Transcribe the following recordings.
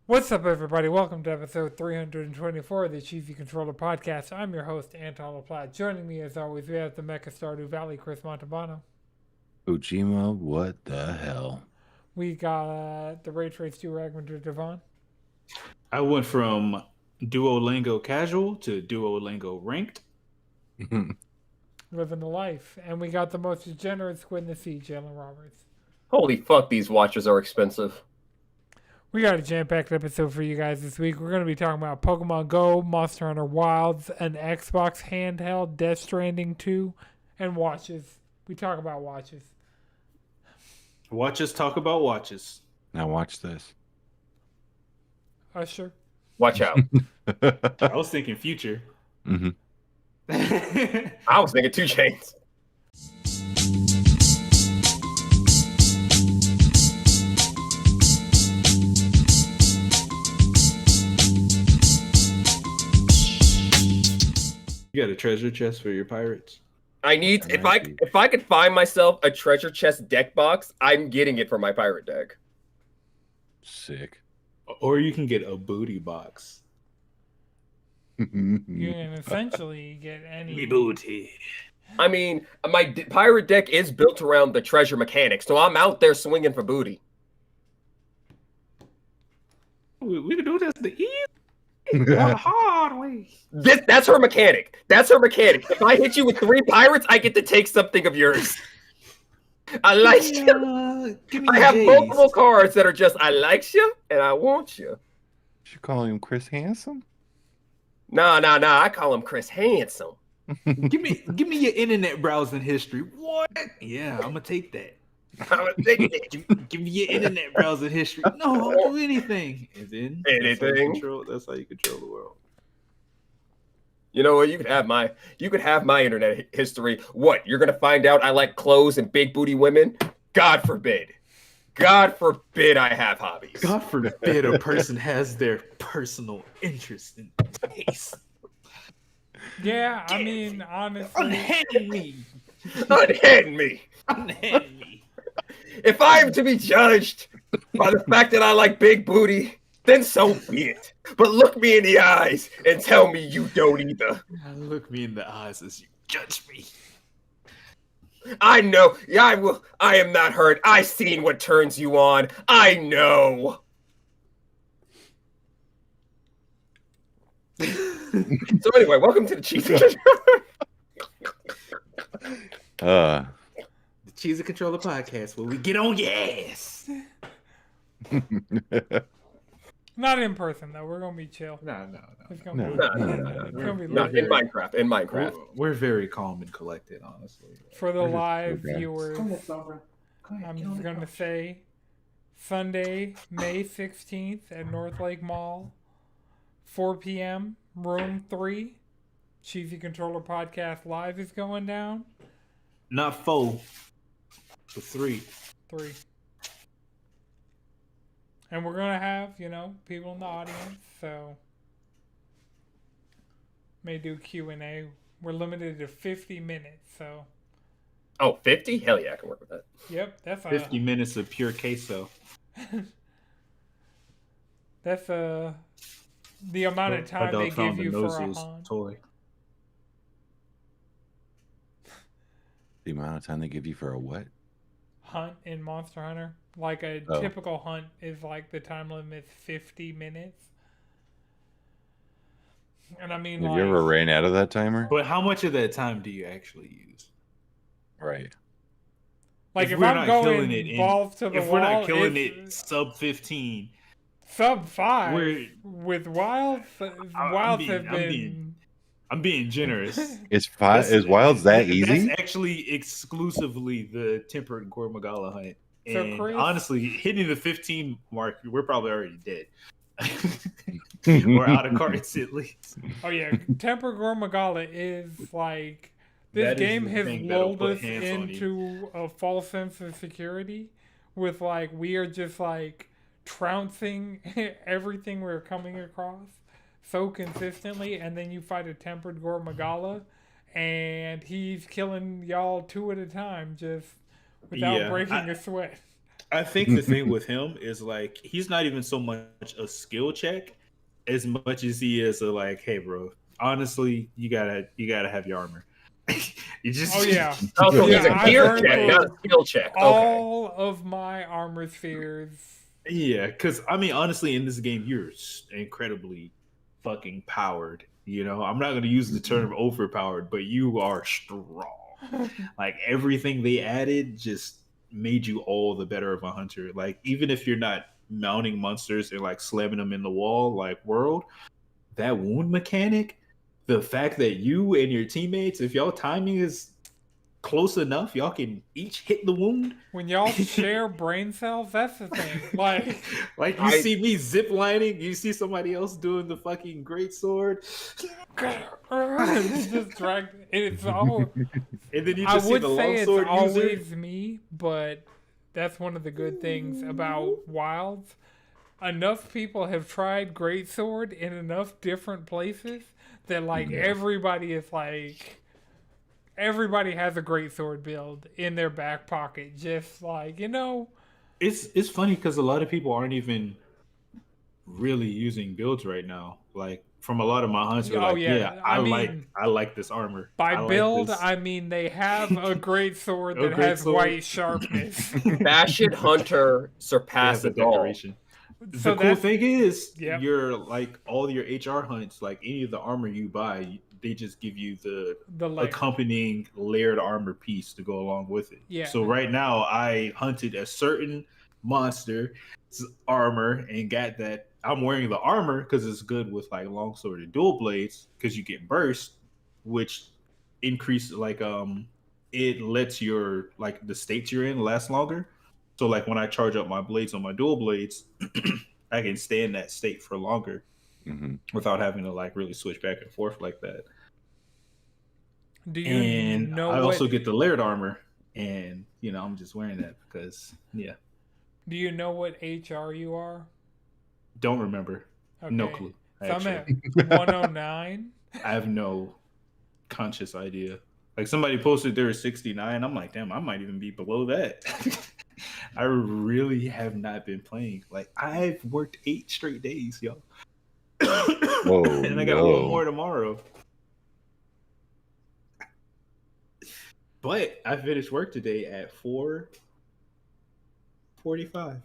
What's up, everybody? Welcome to episode 324 of the Cheesy Controller Podcast. I'm your host, Anton LaPlatte. Joining me, as always, we have the Mecha Stardew Valley, Chris Montalbano. Kojima, what the hell? We got the Ray Trace 2 Ragnar Devon. I went from Duolingo casual to Duolingo ranked. Living the life. And we got the most degenerate squid in the sea, Jalen Roberts. Holy fuck, these watches are expensive. We got a jam-packed episode for you guys this week. We're going to be talking about Pokémon GO, Monster Hunter Wilds, an Xbox handheld, Death Stranding 2, and watches. We talk about watches. Watches talk about watches. Now watch this. Usher. Watch out. I was thinking future. Mm-hmm. I was thinking 2 Chains. You got a treasure chest for your pirates? I need if I could find myself a treasure chest deck box, I'm getting it for my pirate deck. Sick. Or you can get a booty box. You can essentially get any... Me booty. I mean, my pirate deck is built around the treasure mechanic, so I'm out there swinging for booty. We can do this the easy or the hard way. That's her mechanic. That's her mechanic. If I hit you with 3 pirates, I get to take something of yours. I like you. I have multiple cards that are just I like you and I want you. You call him Chris Handsome? Nah. I call him Chris Handsome. Give me your internet browsing history. What? Yeah, I'm gonna take that. I'm gonna take it. Give me your internet browsing history. No, I'll do anything. And then Anything. That's how you control the world. You know what? You could have my internet history. What? You're gonna find out I like clothes and big booty women? God forbid. God forbid I have hobbies. God forbid a person has their personal interest in taste. Yeah, I mean, honestly... Unhand me. Unhand me. Unhand me. If I am to be judged by the fact that I like big booty, then so be it. But look me in the eyes and tell me you don't either. Look me in the eyes as you judge me. I know. Yeah, I will. I am not hurt. I seen what turns you on. I know. So anyway, welcome to the Cheesy The Cheesy Controller Podcast, where we get on your ass. Not in person, though. We're going to be chill. No. It's going to be Not in Minecraft. In Minecraft. We're very calm and collected, honestly. For the live okay. viewers, I'm just going to say Sunday, May 16th at North Lake Mall, 4 p.m., room 3. Cheesy Controller Podcast Live is going down. Not 4, but 3. 3. And we're going to have, people in the audience, so may do Q&A. We're limited to 50 minutes, so. Oh, 50? Hell yeah, I can work with that. Yep, that's 50 minutes of pure queso. That's the amount of time they give you for a hunt. Toy. The amount of time they give you for a what? Hunt in Monster Hunter. Like a typical hunt is like the time limit is 50 minutes. And I mean, Have you ever ran out of that timer? But how much of that time do you actually use? Right. Like if I'm going balls to the wall, if we're not killing it sub 15, sub 5 with wilds. Wilds have been. I'm being generous. Is Wilds that easy? That's actually exclusively the tempered Gormagala hunt. And Chris, honestly, hitting the 15 mark, we're probably already dead. Or out of cards at least. Oh yeah, Temper Gormagala is like this game has lulled us into a false sense of security with like we are just like trouncing everything we're coming across so consistently, and then you fight a tempered Gormagala and he's killing y'all 2 at a time just without breaking a sweat. I think the thing with him is like he's not even so much a skill check as much as he is a like, hey, bro, honestly, you gotta have your armor. You just Oh yeah. Oh, so he's Yeah, a I gear burned check, not a through skill check. Okay. all of my armor spheres. yeah, because I mean, honestly, in this game, you're incredibly fucking powered. You know, I'm not gonna use the term overpowered, but you are strong. Like everything they added just made you all the better of a hunter. Like even if you're not mounting monsters and like slamming them in the wall like world, that wound mechanic, the fact that you and your teammates, if y'all timing is close enough, y'all can each hit the wound. When y'all share brain cells, that's the thing. Like you see me zip lining, you see somebody else doing the fucking great sword. it's just dragged. It's all. And then you I just see would the say it's longsword user. always me, but that's one of the good things about Wilds. Enough people have tried Greatsword in enough different places that like everybody is like. Everybody has a Greatsword build in their back pocket, just like It's funny because a lot of people aren't even really using builds right now. Like from a lot of my hunts, are like, I like this armor. By build, this. I mean they have a Greatsword that has white sharpness. Bastion Hunter surpasses the decoration. So the cool thing is, yep. you're like all your HR hunts, like any of the armor you buy, they just give you the accompanying layered armor piece to go along with it. Yeah. So right now, I hunted a certain monster's armor and got that. I'm wearing the armor because it's good with like longsword and dual blades because you get burst, which increase like it lets your like the states you're in last longer. So like when I charge up my blades on my dual blades, I can stay in that state for longer without having to like really switch back and forth like that. Do you know I also get the layered armor, and I'm just wearing that because Do you know what HR you are? Don't remember. Okay. No clue. So I'm at 109. I have no conscious idea. Like somebody posted they were 69. I'm like, damn, I might even be below that. I really have not been playing. Like I've worked 8 straight days, y'all. And I got one more tomorrow. But I finished work today at 4:45.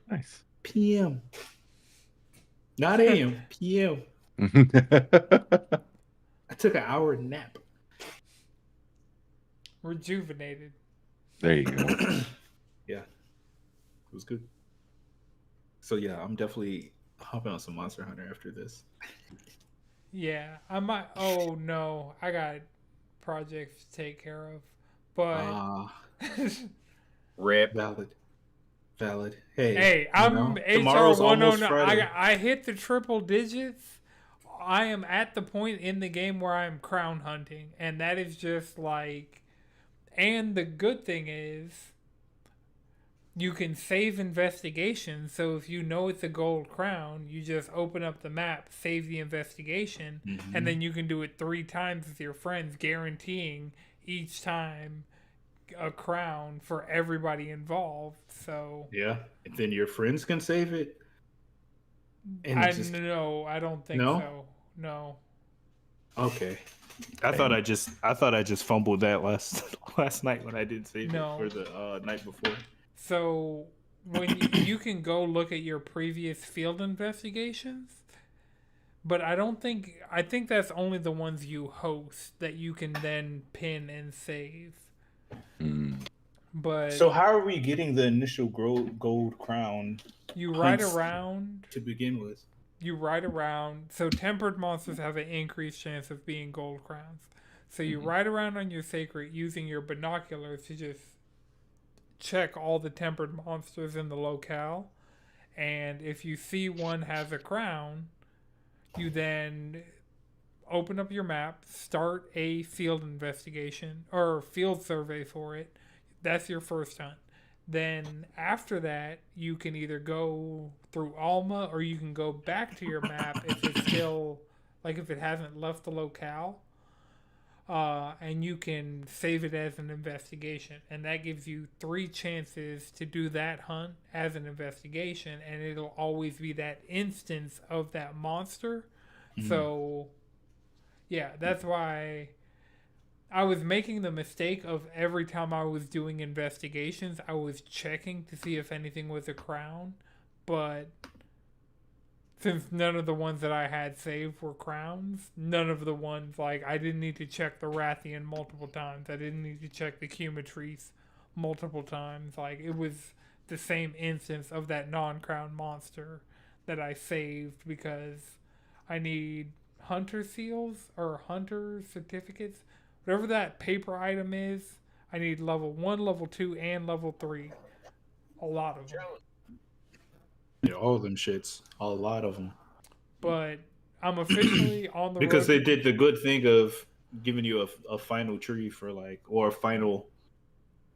Nice. PM. Not AM. PM. I took an hour nap. Rejuvenated. There you go. Yeah. It was good. So yeah, I'm definitely hopping on some Monster Hunter after this. Yeah, I might. Oh no, I got projects to take care of. But rip. Valid. Hey, I'm HR 109. I hit the triple digits. I am at the point in the game where I'm crown hunting, and that is just like. And the good thing is, you can save investigations. So if you know it's a gold crown, you just open up the map, save the investigation, and then you can do it 3 times with your friends, guaranteeing each time a crown for everybody involved. So yeah, and then your friends can save it. And I don't think so. No. Okay. I thought I just fumbled that last night when I didn't save it for the night before. So when you can go look at your previous field investigations, but I think that's only the ones you host that you can then pin and save. But so how are we getting the initial gold crown? You ride around to begin with. You ride around. So tempered monsters have an increased chance of being gold crowns. So you ride around on your sacred using your binoculars to just check all the tempered monsters in the locale. And if you see one has a crown, you then open up your map, start a field investigation or field survey for it. That's your first hunt. Then after that, you can either go through Alma or you can go back to your map if it's still, like if it hasn't left the locale. and you can save it as an investigation, and that gives you 3 chances to do that hunt as an investigation, and it'll always be that instance of that monster. So yeah, that's why I was making the mistake of every time I was doing investigations, I was checking to see if anything was a crown, but since none of the ones that I had saved were crowns, none of the ones, like, I didn't need to check the Rathian multiple times. I didn't need to check the Cumatrice multiple times. Like, it was the same instance of that non-crown monster that I saved because I need hunter seals or hunter certificates. Whatever that paper item is, I need level 1, level 2, and level 3. A lot of them. Yeah, all of them shits. A lot of them. But I'm officially on the because road they did the good thing of giving you a final tree for like, or a final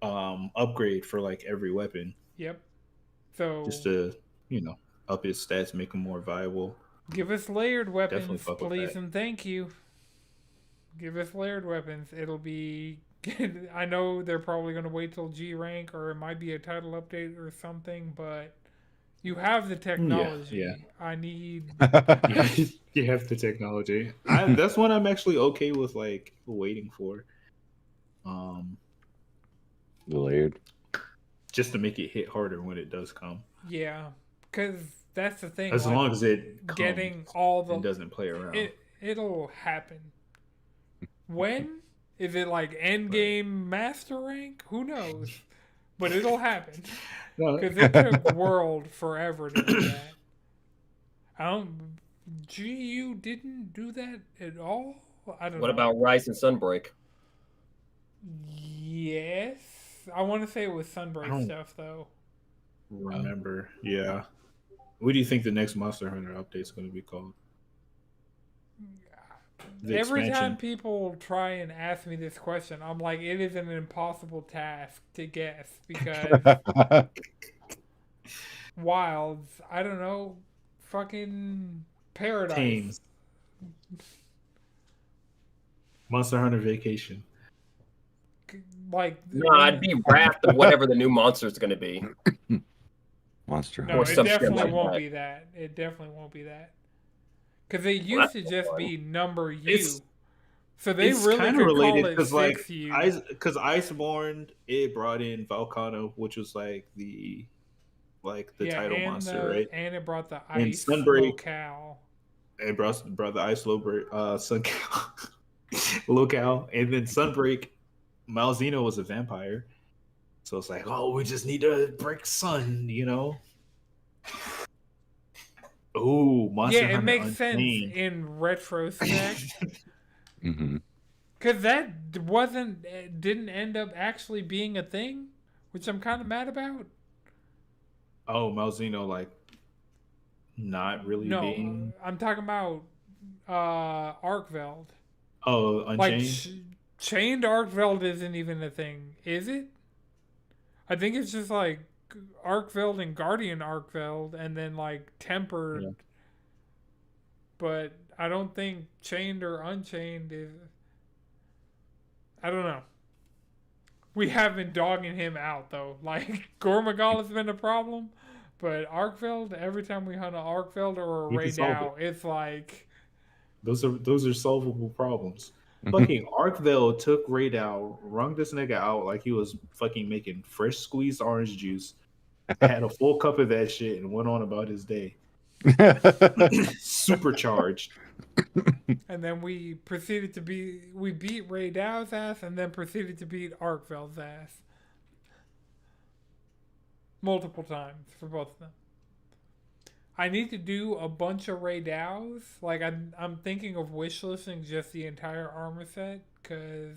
upgrade for like every weapon. Yep. So just to, up his stats, make them more viable. Give us layered weapons, fuck with please, that. and thank you. Give us layered weapons. It'll be. I know they're probably going to wait till G rank, or it might be a title update or something, but you have the technology. Yeah. I need. You have the technology. That's one I'm actually okay with, like, waiting for. The layered. Just to make it hit harder when it does come. Yeah, because that's the thing. As long as it comes getting all the and doesn't play around. It'll happen. When? Is it like end game master rank? Who knows? But it'll happen. Because it took World forever to do that. GU didn't do that at all? I don't know. What about Rise and Sunbreak? Yes. I want to say it was Sunbreak stuff, though. Remember. Yeah. What do you think the next Monster Hunter update is going to be called? Every time people try and ask me this question, I'm like, it is an impossible task to guess because Wilds, I don't know, fucking Paradise. Tames. Monster Hunter Vacation. Like, no, I'd be Wrath of whatever the new monster is going to be. Monster Hunter. No, it definitely won't be that. It definitely won't be that. Because they used to just be number U. So they really kind could of related call it because, like, 6U. because Iceborne, it brought in Volcano, which was like the title monster, right? And it brought the and ice Sunbreak, locale. It brought the ice locale, and then Sunbreak. Malzeno was a vampire, so it's like, oh, we just need to break sun, Oh, Monster Hunter Yeah, it makes Unchained. sense in retrospect. Mm-hmm. Because that didn't end up actually being a thing, which I'm kind of mad about. Oh, Malzeno, like, not really being... I'm talking about Arkveld. Oh, Unchained? Like, chained Arkveld isn't even a thing, is it? I think it's just, like, Arkveld and Guardian Arkveld, and then, like, tempered. Yeah. But I don't think chained or unchained is... I don't know. We have been dogging him out, though. Like, Gormagal has been a problem, but Arkveld, every time we hunt an Arkveld or a Raydao, it's like... Those are solvable problems. Fucking Arkveld took Raydao, wrung this nigga out like he was fucking making fresh squeezed orange juice, had a full cup of that shit, and went on about his day. Supercharged. And then we beat Raydao's ass, and then proceeded to beat Arkveld's ass. Multiple times for both of them. I need to do a bunch of Raydaos. Like, I'm thinking of wishlisting just the entire armor set, because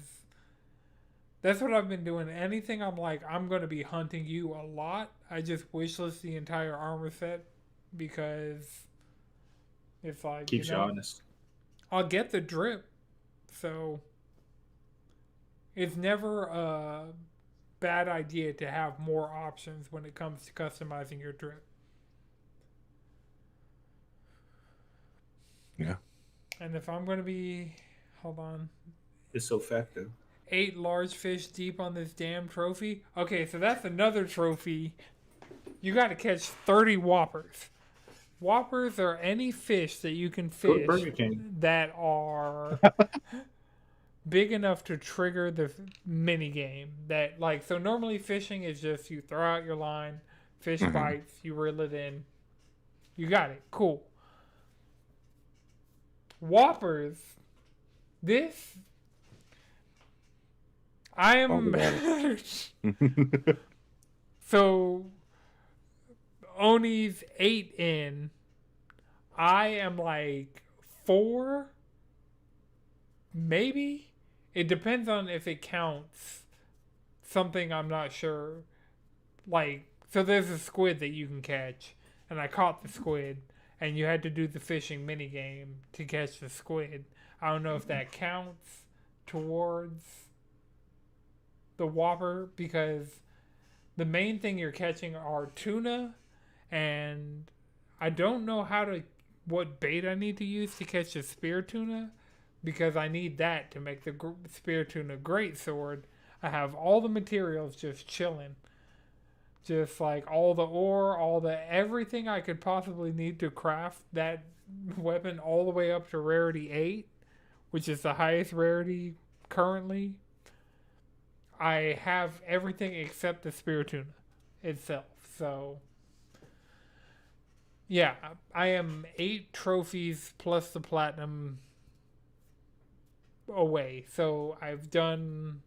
that's what I've been doing. Anything I'm like, I'm going to be hunting you a lot, I just wishlist the entire armor set, because it's like, keeps you honest. I'll get the drip, so it's never a bad idea to have more options when it comes to customizing your drip. Yeah. And if I'm going to be... Hold on. It's so effective. 8 large fish deep on this damn trophy. Okay, so that's another trophy. You got to catch 30 whoppers. Whoppers are any fish that you can fish Burger King. that are big enough to trigger the mini game. That like so normally fishing is just you throw out your line, fish bites, you reel it in. You got it. Cool. Whoppers. This I am so Oni's 8 in. I am like 4, maybe. It depends on if it counts something. I'm not sure. Like, so there's a squid that you can catch, and I caught the squid, and you had to do the fishing mini game to catch the squid. I don't know if that counts towards the Whopper because the main thing you're catching are tuna, and I don't know what bait I need to use to catch the spear tuna because I need that to make the spear tuna greatsword. I have all the materials just chilling. Just like all the ore, everything I could possibly need to craft that weapon all the way up to rarity 8, which is the highest rarity currently. I have everything except the spear tuna itself. So, yeah, I am 8 trophies plus the platinum away. So I've done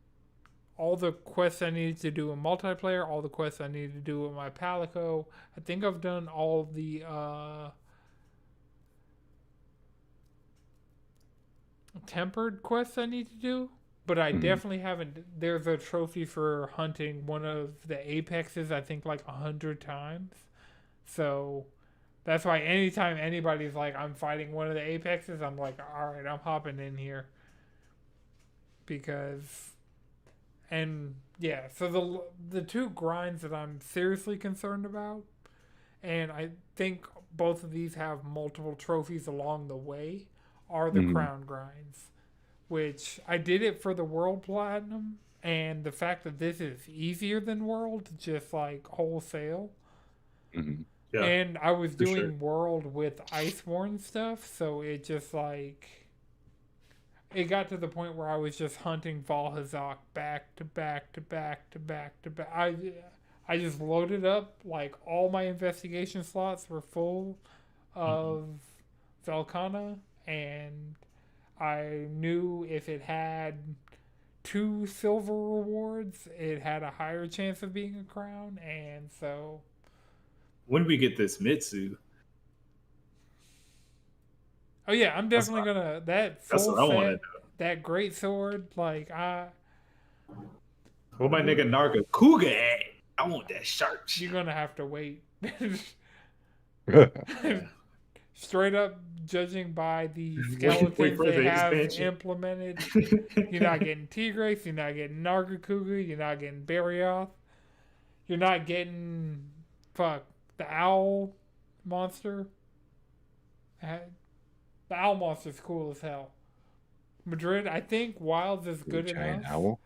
all the quests I needed to do in multiplayer, all the quests I needed to do with my Palico. I think I've done all the tempered quests I need to do. But I definitely haven't. There's a trophy for hunting one of the apexes, I think, like 100 times. So that's why anytime anybody's like, I'm fighting one of the apexes, I'm like, all right, I'm hopping in here. Because, and yeah, so the 2 grinds that I'm seriously concerned about, and I think both of these have multiple trophies along the way, are the crown grinds. Which I did it for the World Platinum, and the fact that this is easier than World, just like wholesale. Yeah, and I was doing World with Iceborne stuff, so it just like it got to the point where I was just hunting Valhazak back to back to back to back to back. I just loaded up like all my investigation slots were full of Velkhana, and I knew if it had 2 silver rewards, it had a higher chance of being a crown, and so. When we get this Mitsu? Oh yeah, I'm definitely gonna that full what I set, wanna do. that great sword. Like What my nigga Narga Kuga at? I want that shark shit. You're gonna have to wait. Straight up, judging by the skeletons they have implemented, you're not getting Tigris, you're not getting Nargacuga, you're not getting Barioth, you're not getting the owl monster. The owl monster's cool as hell. Madrid, I think Wild's is good enough. Giant owl.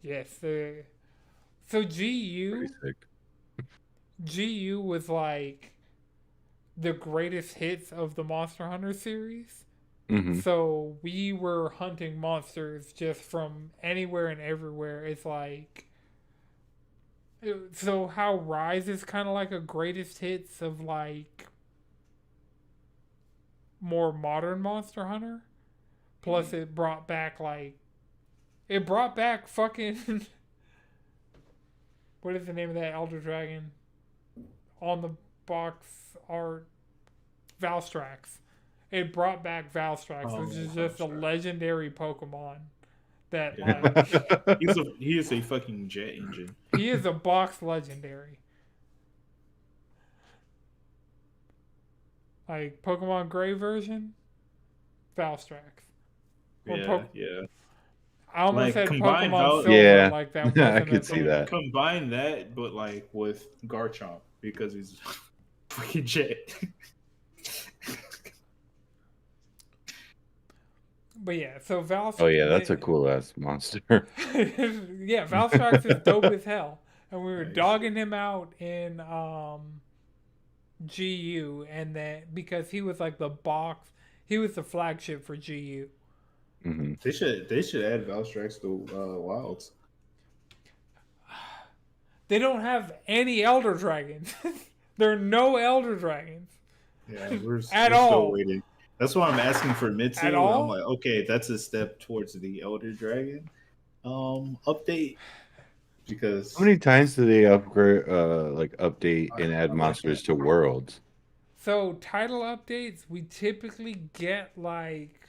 Yes. So GU was like the greatest hits of the Monster Hunter series. So we were hunting monsters just from anywhere and everywhere. It's like, so how Rise is kind of like a greatest hits of like more modern Monster Hunter. Plus it brought back fucking what is the name of that Elder Dragon on the box art? Valstrax. It brought back Valstrax, which is just a legendary Pokemon. That like he is a fucking jet engine. He is a box legendary. Like Pokemon Gray version, Valstrax. Yeah. I almost like, said Pokemon Silver. Yeah, like that. I could see that. Combine that, but like with Garchomp because he's fucking jet. But yeah, so Val. Oh yeah, that's a cool ass monster. Yeah, Valstrax is dope as hell, and we were Nice. dogging him out in GU, and that because he was like the box, he was the flagship for GU. Mm-hmm. They should add Valstrax to Wilds. They don't have any Elder Dragons. There are no Elder Dragons. Yeah, we're At still all. waiting. That's why I'm asking for mid At tier. all? I'm like, okay, that's a step towards the Elder Dragon update. Because How many times do they upgrade, update and add monsters to worlds? So title updates, we typically get like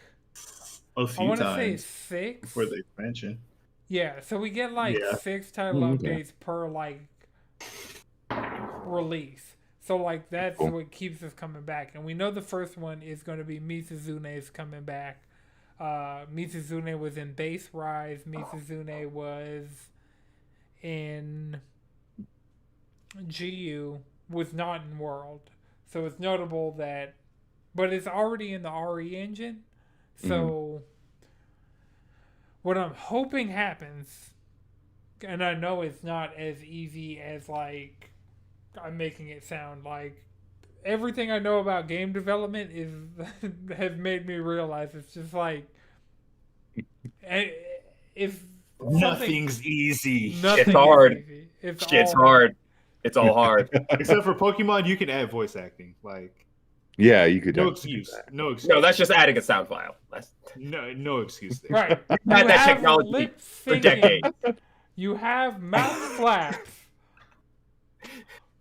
a I few want to say times 6 for the expansion. Yeah, so we get like Yeah. 6 title Okay. updates per like release. So like that's Cool. what keeps us coming back, and we know the first one is going to be Mizuzune's coming back. Mizuzune was in Base Rise. Mizuzune was in GU. Was not in World. So it's notable that, but it's already in the RE engine. So what I'm hoping happens, and I know it's not as easy as like I'm making it sound like. Everything I know about game development is has made me realize it's just like if Nothing's easy. nothing It's hard. is easy. It's Shit's all hard. It's all hard. Except for Pokemon, you can add voice acting. Like Yeah, you could. no definitely do excuse. that. No excuse. No, that's just adding a sound file. That's no excuse there. Right. had You that have technology lip for syncing. decades. You have mouth flaps,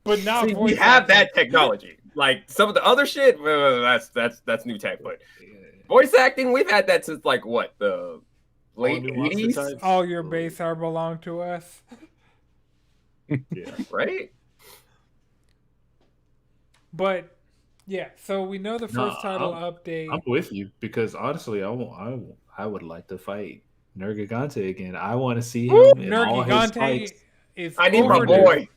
but not See, voice we have acting. that technology. Like some of the other shit, that's new tech. But voice acting, we've had that since like what, the late All nuanced 80s, types. All your base are belong to us. Yeah. right? But yeah, so we know the first title update. I'm with you because honestly, I would like to fight Nergigante again. I want to see him in all his Nergigante fights. is I need my overdue. boy.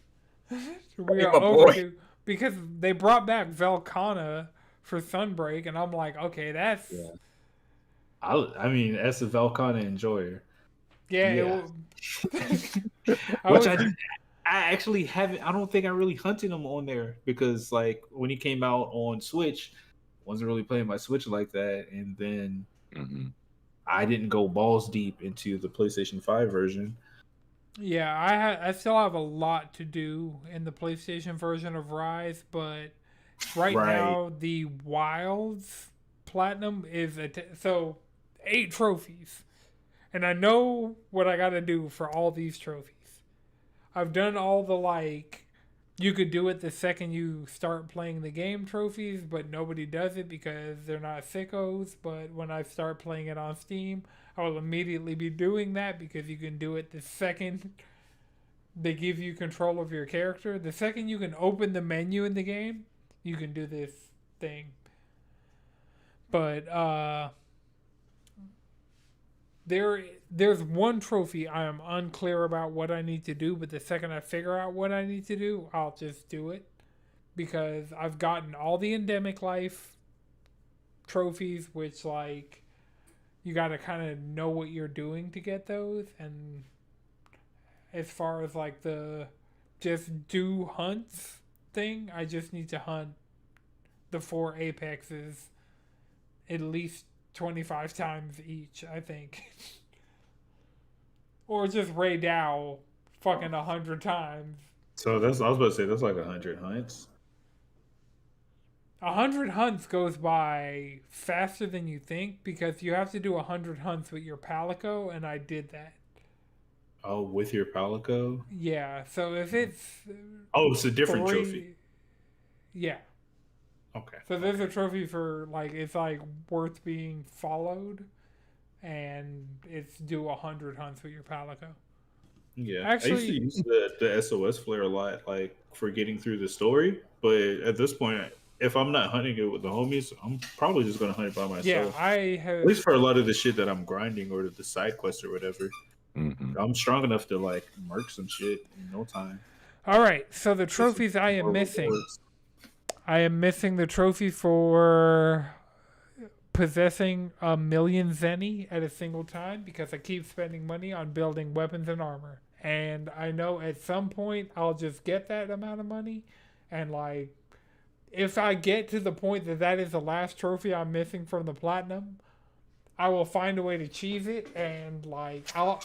We need are my boy. overdue because they brought back Velkhana for Sunbreak, and I'm like, okay, that's Yeah. I mean, as a Velkhana enjoyer, yeah. Yeah. Was- I actually haven't. I don't think I really hunted him on there because like when he came out on Switch, wasn't really playing my Switch like that, and then Mhm. I didn't go balls deep into the PlayStation 5 version. Yeah, I still have a lot to do in the PlayStation version of Rise, but right now the Wilds Platinum is so 8 trophies, and I know what I got to do for all these trophies. I've done all the like, you could do it the second you start playing the game trophies, but nobody does it because they're not sickos. But when I start playing it on Steam, I will immediately be doing that because you can do it the second they give you control of your character. The second you can open the menu in the game, you can do this thing. But there's one trophy I am unclear about what I need to do, but the second I figure out what I need to do, I'll just do it. Because I've gotten all the endemic life trophies, which like you gotta kinda know what you're doing to get those, and as far as like the just do hunts thing, I just need to hunt the 4 apexes at least 25 times each, I think. Or just Ray Dow fucking 100 times. So I was about to say that's like 100 hunts. 100 hunts goes by faster than you think because you have to do 100 hunts with your Palico, and I did that. Oh, with your Palico? Yeah, so if it's Oh, it's a different 3 trophy. Yeah. Okay. So there's a trophy for like it's like worth being followed, and it's do 100 hunts with your Palico. Yeah, Actually- I used to use the SOS flare a lot, like for getting through the story. But at this point, if I'm not hunting it with the homies, I'm probably just gonna hunt it by myself. Yeah, I have. At least for a lot of the shit that I'm grinding or the side quests or whatever. Mhm. I'm strong enough to like mark some shit in no time. All right, so the trophies I am Or missing. rewards. I am missing the trophy for possessing 1,000,000 zenny at a single time because I keep spending money on building weapons and armor. And I know at some point I'll just get that amount of money. And like, if I get to the point that that is the last trophy I'm missing from the platinum, I will find a way to cheese it. And like, I'll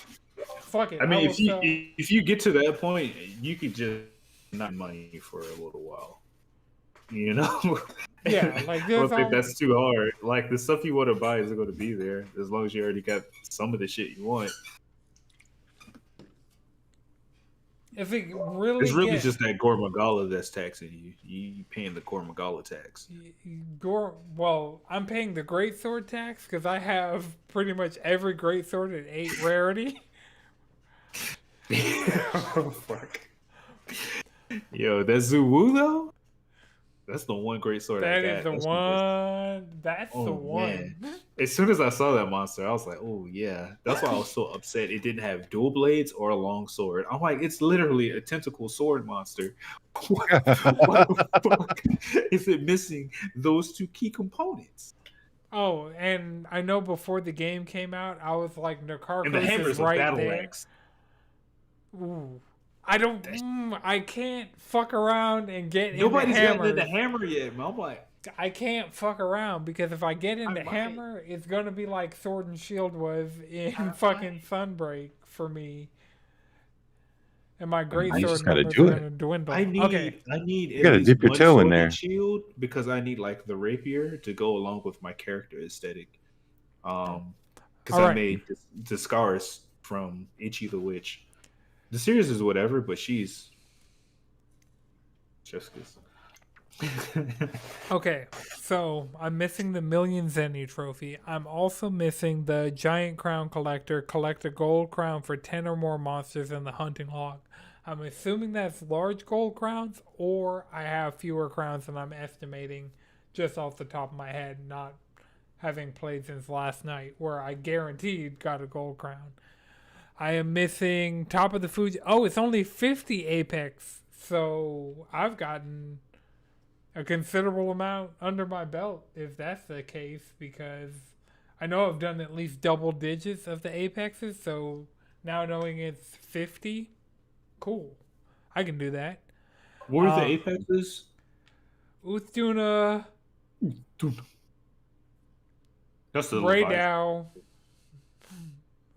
fuck it. I mean, if you get to that point, you could just not money for a little while. You know? Yeah, like I don't think that's too hard. Like the stuff you want to buy is going to be there as long as you already got some of the shit you want. If it really it's really just that Gore Magala that's taxing you. You paying the Gore Magala tax. Well, I'm paying the greatsword tax because I have pretty much every greatsword at 8 rarity. Oh fuck! Yo, that Zuwu though. That's the one great sword I got. That is the one. That's the one. Man. As soon as I saw that monster, I was like, oh, yeah. That's why I was so upset it didn't have dual blades or a long sword. I'm like, it's literally a tentacle sword monster. What the fuck is it missing those two key components? Oh, and I know before the game came out, I was like, and the hammer's is right battle there. axe. Ooh. I can't fuck around and get Nobody's into gotten into hammer yet, man. I'm like, I can't fuck around because if I get into hammer, it's gonna be like Sword and Shield was in fucking Sunbreak for me. And my great sword numbers are gonna dwindle. I need you gotta dip your toe in there. Shield because I need like the rapier to go along with my character aesthetic. Because I made the scars from Itchy the Witch. The series is whatever, but she's just Okay, so I'm missing the 1,000,000 zenny trophy. I'm also missing the giant crown collector. Collect a gold crown for 10 or more monsters in the hunting log. I'm assuming that's large gold crowns, or I have fewer crowns than I'm estimating just off the top of my head, not having played since last night, where I guaranteed got a gold crown. I am missing top of the food. Oh, it's only 50 Apex. So I've gotten a considerable amount under my belt, if that's the case, because I know I've done at least double digits of the Apexes. So now knowing it's 50, cool. I can do that. What are the Apexes? Uthduna. That's the Raydow.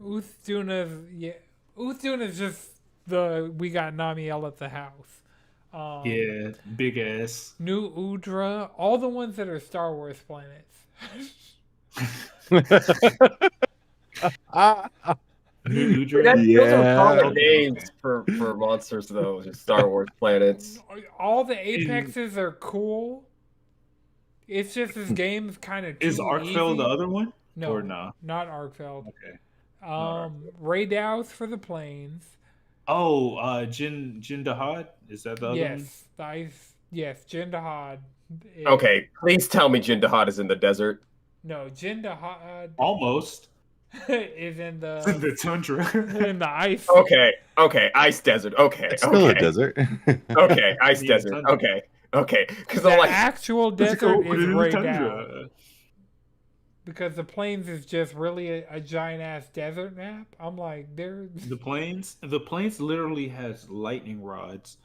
Uthduna's just we got Namiel at the house. Yeah, big ass. New Udra, all the ones that are Star Wars planets. New Udra? Those are common names for monsters, though. Just Star Wars planets. All the Apexes are cool. It's just this game's kind of Is Arkfell the other one? No, or nah? Not Arkfell. Okay. Raydow's for the planes. Oh, Jin Dahad? Is that the other one? Yes, Jin Dahad. Okay, please tell me Jin Dahad is in the desert. No, Jin Dahad almost is in the tundra. In the ice. Okay, ice desert. Okay, it's still a desert. Okay, ice desert. Okay, because I'm like actual desert is Raydow. Because the plains is just really a giant ass desert map. I'm like, the plains literally has lightning rods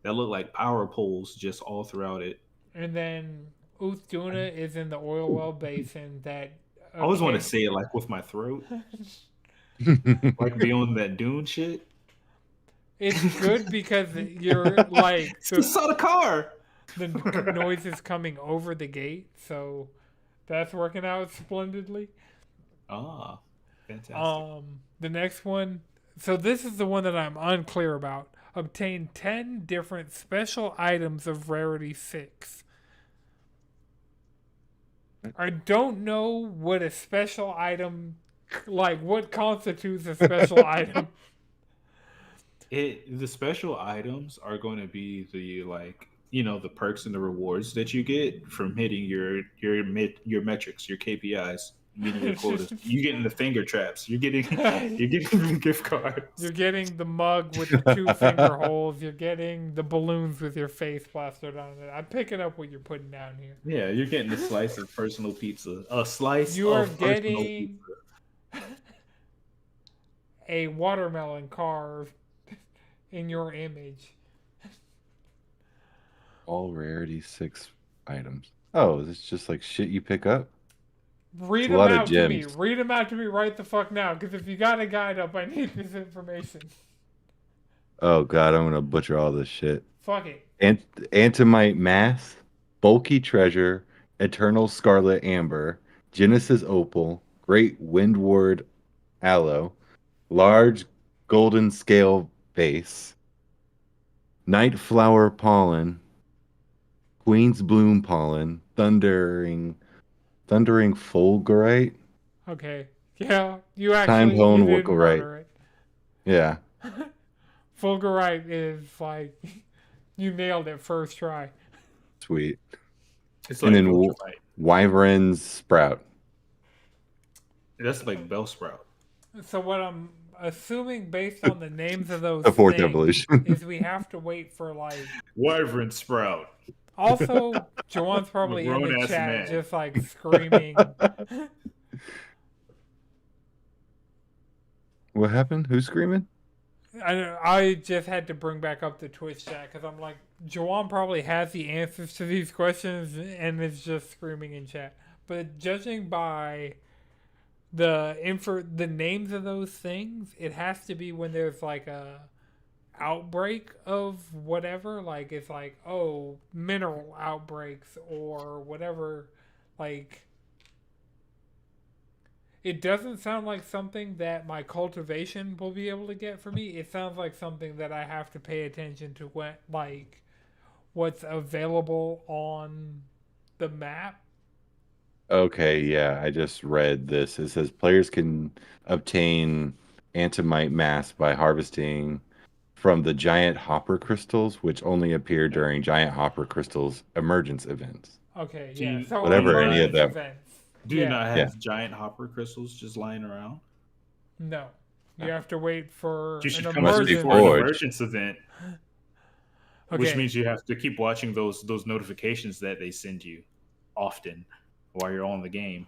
that look like power poles just all throughout it. And then Uthduna is in the oil well basin that I always want to say it like with my throat. Like beyond that dune shit. It's good because you're like you saw the car. The noise is coming over the gate, so that's working out splendidly. Ah, fantastic. The next one. So this is the one that I'm unclear about. Obtain 10 different special items of rarity 6. I don't know what a special item, like what constitutes a special item. The special items are going to be the the perks and the rewards that you get from hitting your metrics, your KPIs. meeting your quotas. You getting the finger traps. You're getting the gift cards. You're getting the mug with the 2 finger holes. You're getting the balloons with your face plastered on it. I'm picking up what you're putting down here. Yeah, you're getting a slice of personal pizza. A slice You are of personal getting pizza. a watermelon carved in your image. All rarity 6 items. Oh, it's just like shit you pick up. Read them out to me. Read them out to me right the fuck now. Because if you got a guide up, I need this information. Oh god, I'm gonna butcher all this shit. Fuck it. Antimite mass, bulky treasure, eternal scarlet amber, Genesis opal, great windward aloe, large golden scale vase, night flower pollen, queen's bloom pollen, thundering fulgurite. Okay. Yeah, you actually Time-bone you didn't wookerite. murder it. Yeah. Fulgurite is like you nailed it first try. Sweet. It's And like then wyvern's sprout. that's like Bellsprout. So what I'm assuming based on the names of those The fourth things evolution. is we have to wait for like Wyvern Sprout. also Joanne's probably in the Grown-ass chat man. just like screaming. What happened? Who's screaming? I just had to bring back up the Twitch chat because I'm like, Joanne probably has the answers to these questions and is just screaming in chat. But judging by the names of those things, it has to be when there's like a outbreak of whatever. Like it's like, oh, mineral outbreaks or whatever. Like it doesn't sound like something that my cultivation will be able to get for me. It sounds like something that I have to pay attention to when, like, what's available on the map. Okay, yeah, I just read this. It says players can obtain antimite mass by harvesting from the giant hopper crystals, which only appear during giant hopper crystals emergence events. Okay, Do yeah. you- So whatever any of emergence them- events. Do you Yeah. not have Yeah. giant hopper crystals just lying around? No. You have to wait for You should an come up emergence- before an Forge. emergence event, Okay. which means you have to keep watching those notifications that they send you often while you're on the game.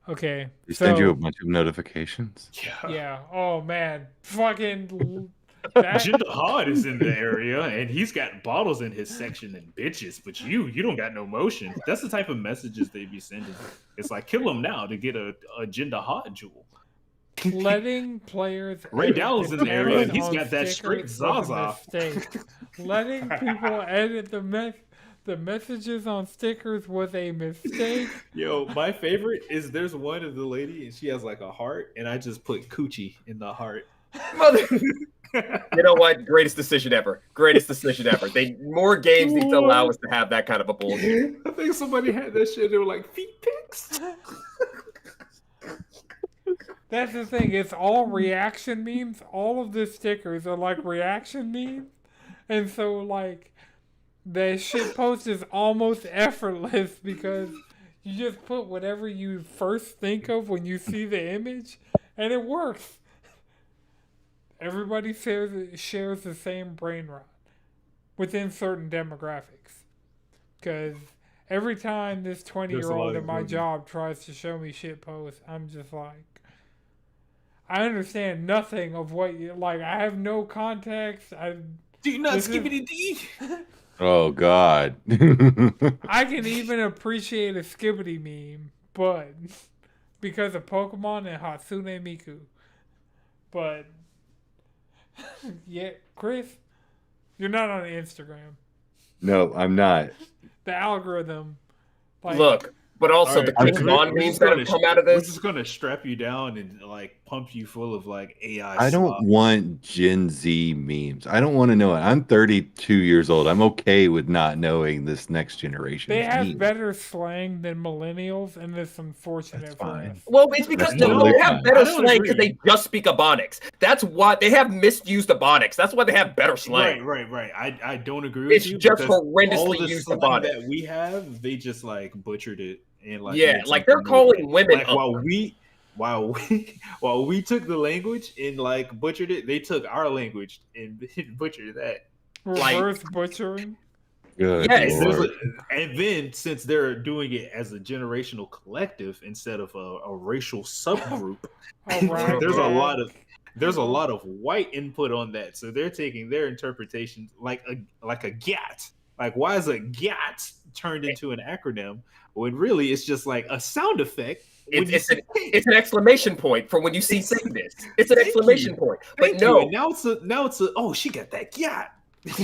Okay. They send you a so- bunch of notifications. Yeah. Oh man. Fucking that Jinder Hod is in the area and he's got bottles in his section and bitches, but you don't got no motion. That's the type of messages they be sending. It's like kill him now to get a Jinder Hod jewel. letting players Ray edit Dowell's in the area and he's on got that straight stickers was a Zaza. mistake. Letting people edit the messages on stickers was a mistake. Yo, my favorite is there's one of the lady and she has like a heart and I just put coochie in the heart. Mother. You know what? Greatest decision ever. Greatest decision ever. More games need to allow us to have that kind of a bullshit. I think somebody had that shit. They were like feet pics. That's the thing. It's all reaction memes. All of the stickers are like reaction memes, and so like the shit post is almost effortless because you just put whatever you first think of when you see the image, and it works. Everybody shares the same brain rot within certain demographics. Because every time this 20-year-old in my job tries to show me shit posts, I'm just like, I understand nothing of what you like. I have no context. Do you not This is- skibbity D? Oh god. I can even appreciate a Skibbity meme, but because of Pokemon and Hatsune Miku. But yeah, Chris, you're not on Instagram. No, I'm not. The algorithm, like, Look, but also the Alright, Pokemon memes that have come out of We're this. just gonna strap you down and like pump you full of like AI. I don't slop. want Gen Z memes. I don't want to know it. I'm 32 years old. I'm okay with not knowing this next generation. they have better slang than millennials, and it's unfortunate That's for fine. us. Well, it's because That's no, totally they have fine. better I don't slang because agree. they just speak Ebonics. That's why they have misused Ebonics. That's why they have better slang. Right. I don't agree It's with you. just because all horrendously the used slang Ebonics. that we have, they just like butchered it and like Yeah, make like they're something new. calling women Like while we took the language and like butchered it, they took our language and butchered that. Reverse butchering. Good Yes. Lord. And then since they're doing it as a generational collective instead of a racial subgroup, there's a lot of white input on that. So they're taking their interpretation like a GAT. Like, why is a GAT turned into an acronym when really it's just like a sound effect? It's an exclamation point for when you see say this. It's an exclamation point. But no, and now it's a oh, she got that GAT.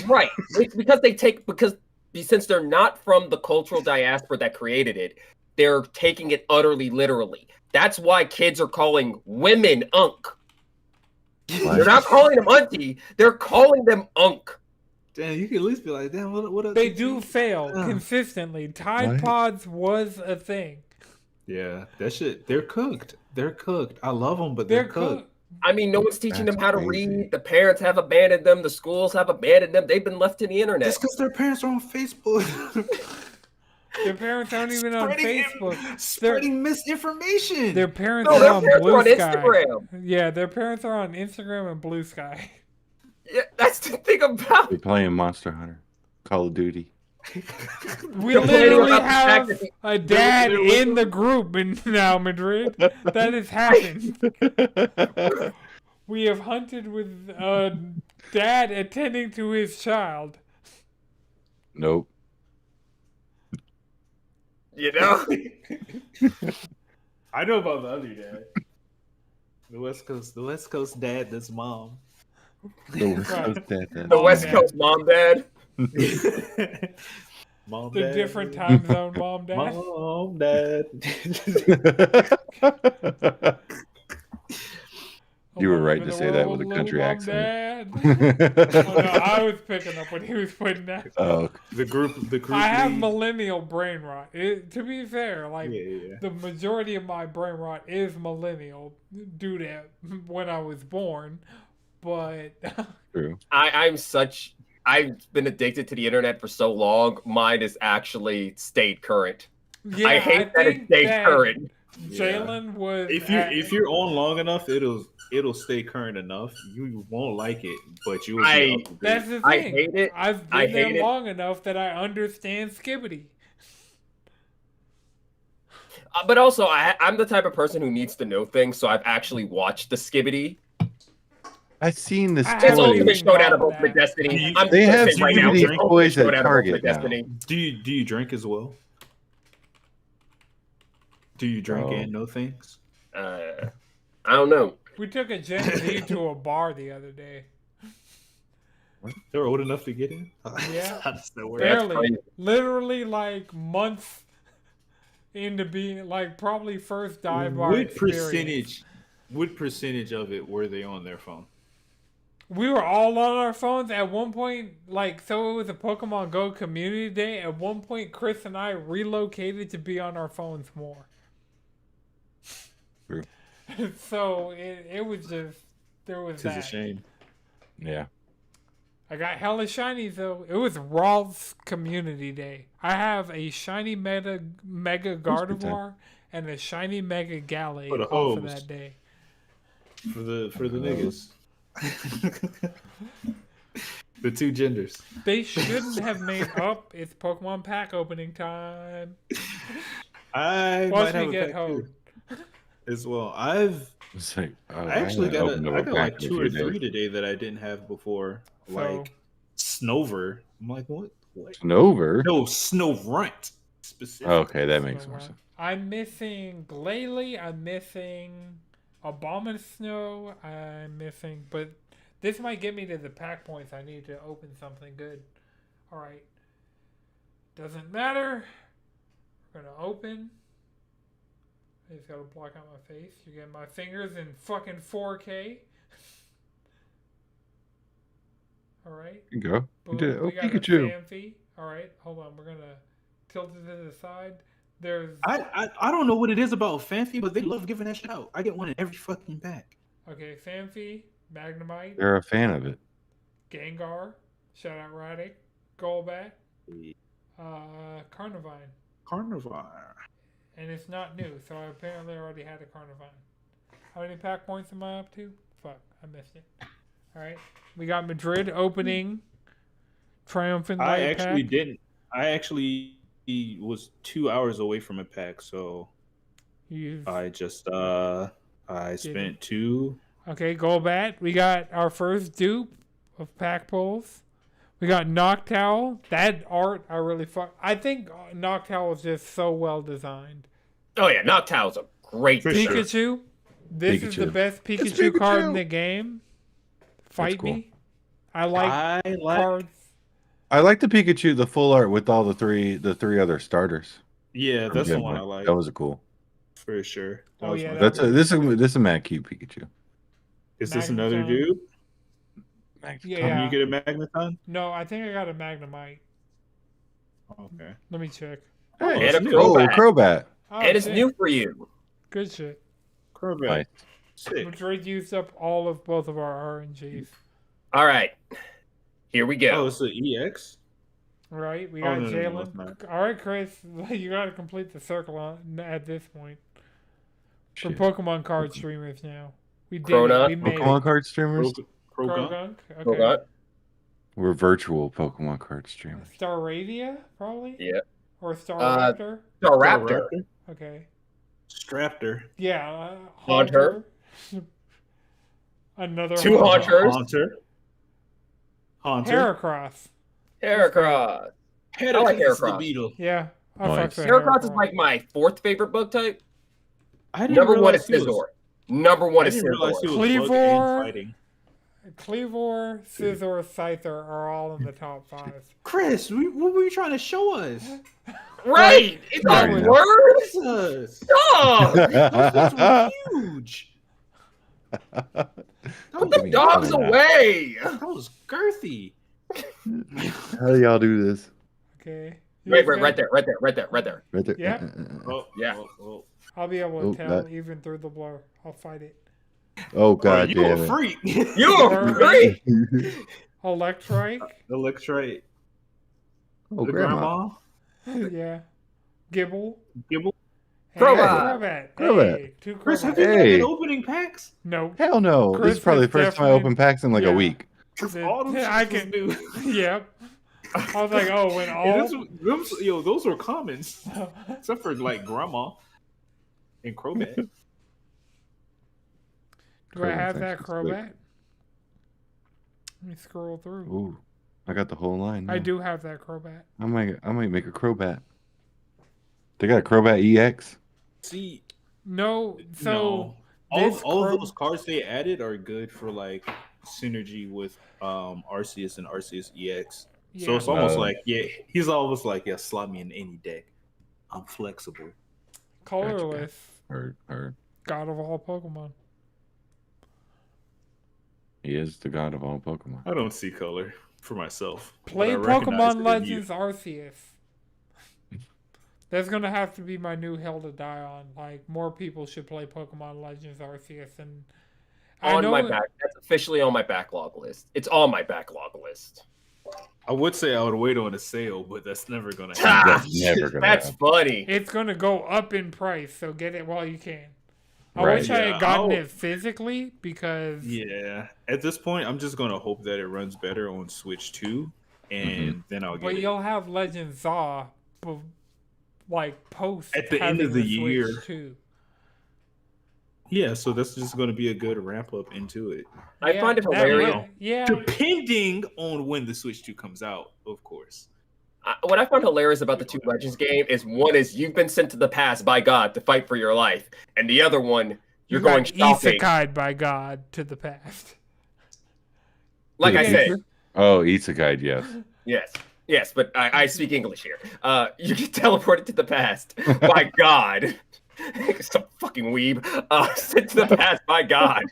Right. Because since they're not from the cultural diaspora that created it, they're taking it utterly literally. That's why kids are calling women unk. They're not calling them auntie, they're calling them unk. Damn, you can at least be like, damn, what They do fail consistently. Tide Pods was a thing. Yeah, that shit, they're cooked. They're cooked. I love them, but they're cooked. I mean, no one's teaching them how to read. The parents have abandoned them. The schools have abandoned them. They've been left to the internet. Just because their parents are on Facebook. Their parents aren't even on Facebook. Spreading misinformation. Their parents are on Blue Sky. Instagram. Yeah, their parents are on Instagram and Blue Sky. Yeah, that's the thing about They're playing Monster Hunter, Call of Duty. We literally have a dad in the group now, Madrid. That has happened. We have hunted with a dad attending to his child. Nope. You know? I know about the other dad. The West Coast dad that's mom. The West Coast dad. The West Coast mom dad. Mom, the dad. Different time zone mom dad. Mom, dad. You were right to say that with a country accent. Oh, no, I was picking up when he was putting that. Oh, the group. I have millennial brain rot. To be fair, like the majority of my brain rot is millennial due to when I was born. But true. I've been addicted to the internet for so long. Mine is actually stayed current. Yeah, I hate that it stayed current. Jalen was. If you're on long enough, it'll stay current enough. You won't like it, but you will be up to date. That's the thing. I hate it. I've been there long enough that I understand Skibbity. But also, I'm the type of person who needs to know things, so I've actually watched the Skibbity. I've seen this. It's Ultimate Showdown of Ultimate Destiny. They have Skibbity toys at Target now. Do you drink as well? Do you drink and know things? I don't know. We took a Gen Z to a bar the other day. They're old enough to get in? Yeah. Barely. Literally like months into being like probably first dive bar experience. What percentage of it were they on their phone? We were all on our phones at one point. Like, so it was a Pokemon GO community day. At one point, Chris and I relocated to be on our phones more. True. So it was just, there was that. It's a shame. Yeah. I got hella shinies though. It was Rolf's community day. I have a shiny Mega Gardevoir and a shiny Mega Gallade off of that day. For the niggas. The two genders. They shouldn't have made up. It's Pokemon pack opening time. I might have a pack too, as well. I actually got like 2 or 3 today that I didn't have before. Like Snover. I'm like, what? Snover? No, Snorunt. Specifically. Okay, that makes more sense. I'm missing Glalie. I'm missing Abomasnow. I'm missing, but this might get me to the pack points. I need to open something good. All right. Doesn't matter. We're gonna open. I just gotta block out my face. You get my fingers in fucking 4K. All right. You can go. Boom. You did it. Oh, we got Pikachu. Phanpy. All right. Hold on. We're gonna tilt it to the side. There's. I don't know what it is about Phanpy, but they love giving that shit out. I get one in every fucking pack. Okay, Phanpy, Magnemite. They're a fan of it. Gengar. Shout out Radic. Golbat. Carnivine. Carnivore. and it's not new, so I apparently already had a Carnivine. How many pack points am I up to? Fuck, I missed it. All right, we got Madrid opening triumphant light I actually pack. didn't. I actually was 2 hours away from a pack, so I just I spent 2. Okay, Golbat. We got our first dupe of pack pulls. We got Noctowl. That art I really I think Noctowl is just so well designed. Oh yeah, Noctowl's a great Pikachu. This is the best Pikachu card in the game. Fight cool. me. I like cards. I like the Pikachu, the full art with all the three other starters. Yeah, that's the one I like. That was a cool. For sure. This is a mad cute Pikachu. Is this another dude? Yeah. You get a Magneton? No, I think I got a Magnemite. Okay. Let me check. Hey, and a Crobat. Oh, and it's new for you. Good shit. Crobat. Nice. Sick. Madrid used up all of both of our RNGs. All right. Here we go. Oh, it's the EX? Right, we got no, Jalen. no, All right, Chris, you got to complete the circle at this point. For Shit. Pokemon card streamers now. We did Cronut. it. We made Pokemon it. card streamers? Krogunk? Okay. Crobat. We're virtual Pokemon card streamers. Staravia, probably? Yeah. Or Staraptor? Staraptor. Okay. Straptor. Yeah. Haunter. Another Two Haunters. Haunter. Heracross. Heracross. I like the Heracross. beetle. Yeah. I Nice. fucks with Heracross is like my 4th favorite bug type. I didn't Number 1 realize is Scizor. Number 1 I is didn't realize he Scizor. was bug Cleavor. and fighting. Cleavor, Scizor, Scyther are all in the top 5. Chris, what were you trying to show us? Right! It's Sorry, a no. word! Jesus. Dog! Those were huge. Put the dogs away! That was girthy. How do y'all do this? Okay. Right there. Right there. Yeah. Oh, Yeah. Oh. I'll be able to tell that- even through the blur. I'll fight it. Oh god you damn a it. freak. You're great! Electrike. Electrite. Oh The grandma. Yeah. Gibble. Gibble. Hey, Crobat. Crobat. Hey, 2 Chris, have Crobat. you Hey. been opening packs? No. Hell no. Chris This is probably is the first time I definitely- opened packs in like yeah. a week. All them I shits can was new. Yep. I was like, oh, when all. Those were commons, except for like grandma and Crobat. Do I have Crobat's that actually slick. Crobat? Let me scroll through. Ooh. I got the whole line. I now. do have that Crobat. I might make a Crobat. They got a Crobat EX? See, No, so no. this all of those cards they added are good for like synergy with Arceus and Arceus EX. So yeah, it's almost like he's almost like slot me in any deck. I'm flexible. colorless. Or God of all Pokemon. he is the god of all Pokemon. I don't see color for myself. Play but I recognize it Pokemon in Legends Arceus. That's gonna have to be my new hill to die on. Like, more people should play Pokemon Legends Arceus, and That's officially on my backlog list. It's on my backlog list. I would say I would wait on a sale, but that's never gonna happen. That's never gonna That's happen. funny. it's gonna go up in price. So get it while you can. I Right. wish I Yeah, had gotten I'll- it physically because Yeah, at this point, I'm just gonna hope that it runs better on Switch 2, and then I'll get but it. you'll have Legends Zaw, like post At the end having of the Switch year. too. Yeah, so that's just gonna be a good ramp up into it, I find it that hilarious. will- Yeah, depending on when the Switch 2 comes out, of course. What I find hilarious about the two Legends game is one is you've been sent to the past by God to fight for your life, and the other one you're you going got shopping. isekai'd by God to the past. Like I said, Oh, Isekai, yes. yes, but I speak English here. You get teleported to the past by God. Some fucking weeb. Sent to the past by God.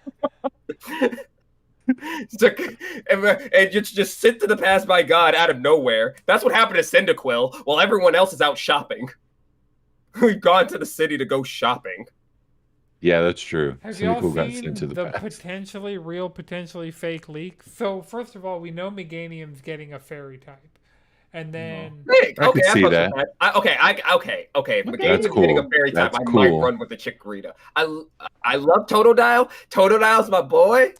And you just sent to the past by God out of nowhere. That's what happened to Cyndaquil while everyone else is out shopping. We've gone to the city to go shopping. Yeah, that's true. Have Some y'all people got seen sent to the past. potentially real, potentially fake leak? So first of all, we know Meganium's getting a fairy type, And then Big. I Okay, could I see fuck with that. that. Okay. If Meganium That's is getting a cool. fairy type, That's I cool. might run with the Chikorita. I love Totodile. Totodile's my boy,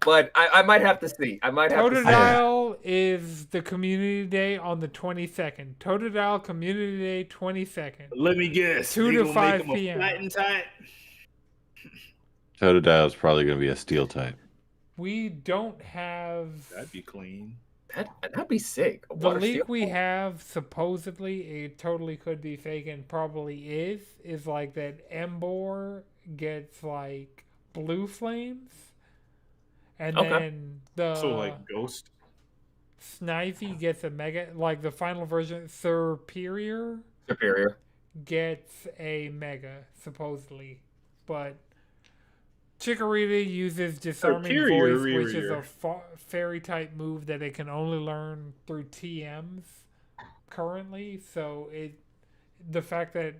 but I might have to see. I might have to see. Totodile is the community day on the 22nd. Totodile community day 22nd. Let me guess. 2 they to gonna 5 make him a p.m. fighting type? Totodile is probably going to be a steel type. We don't have That'd be clean. That'd be sick. the leak we have. Supposedly, it totally could be fake and probably is like that. Embor gets like blue flames, and then the So like Ghost. Snivy gets a mega. Like the final version, Superior gets a mega supposedly, but Chikorita uses Disarming Voice, which is a fairy type move that it can only learn through TMs currently. So the fact that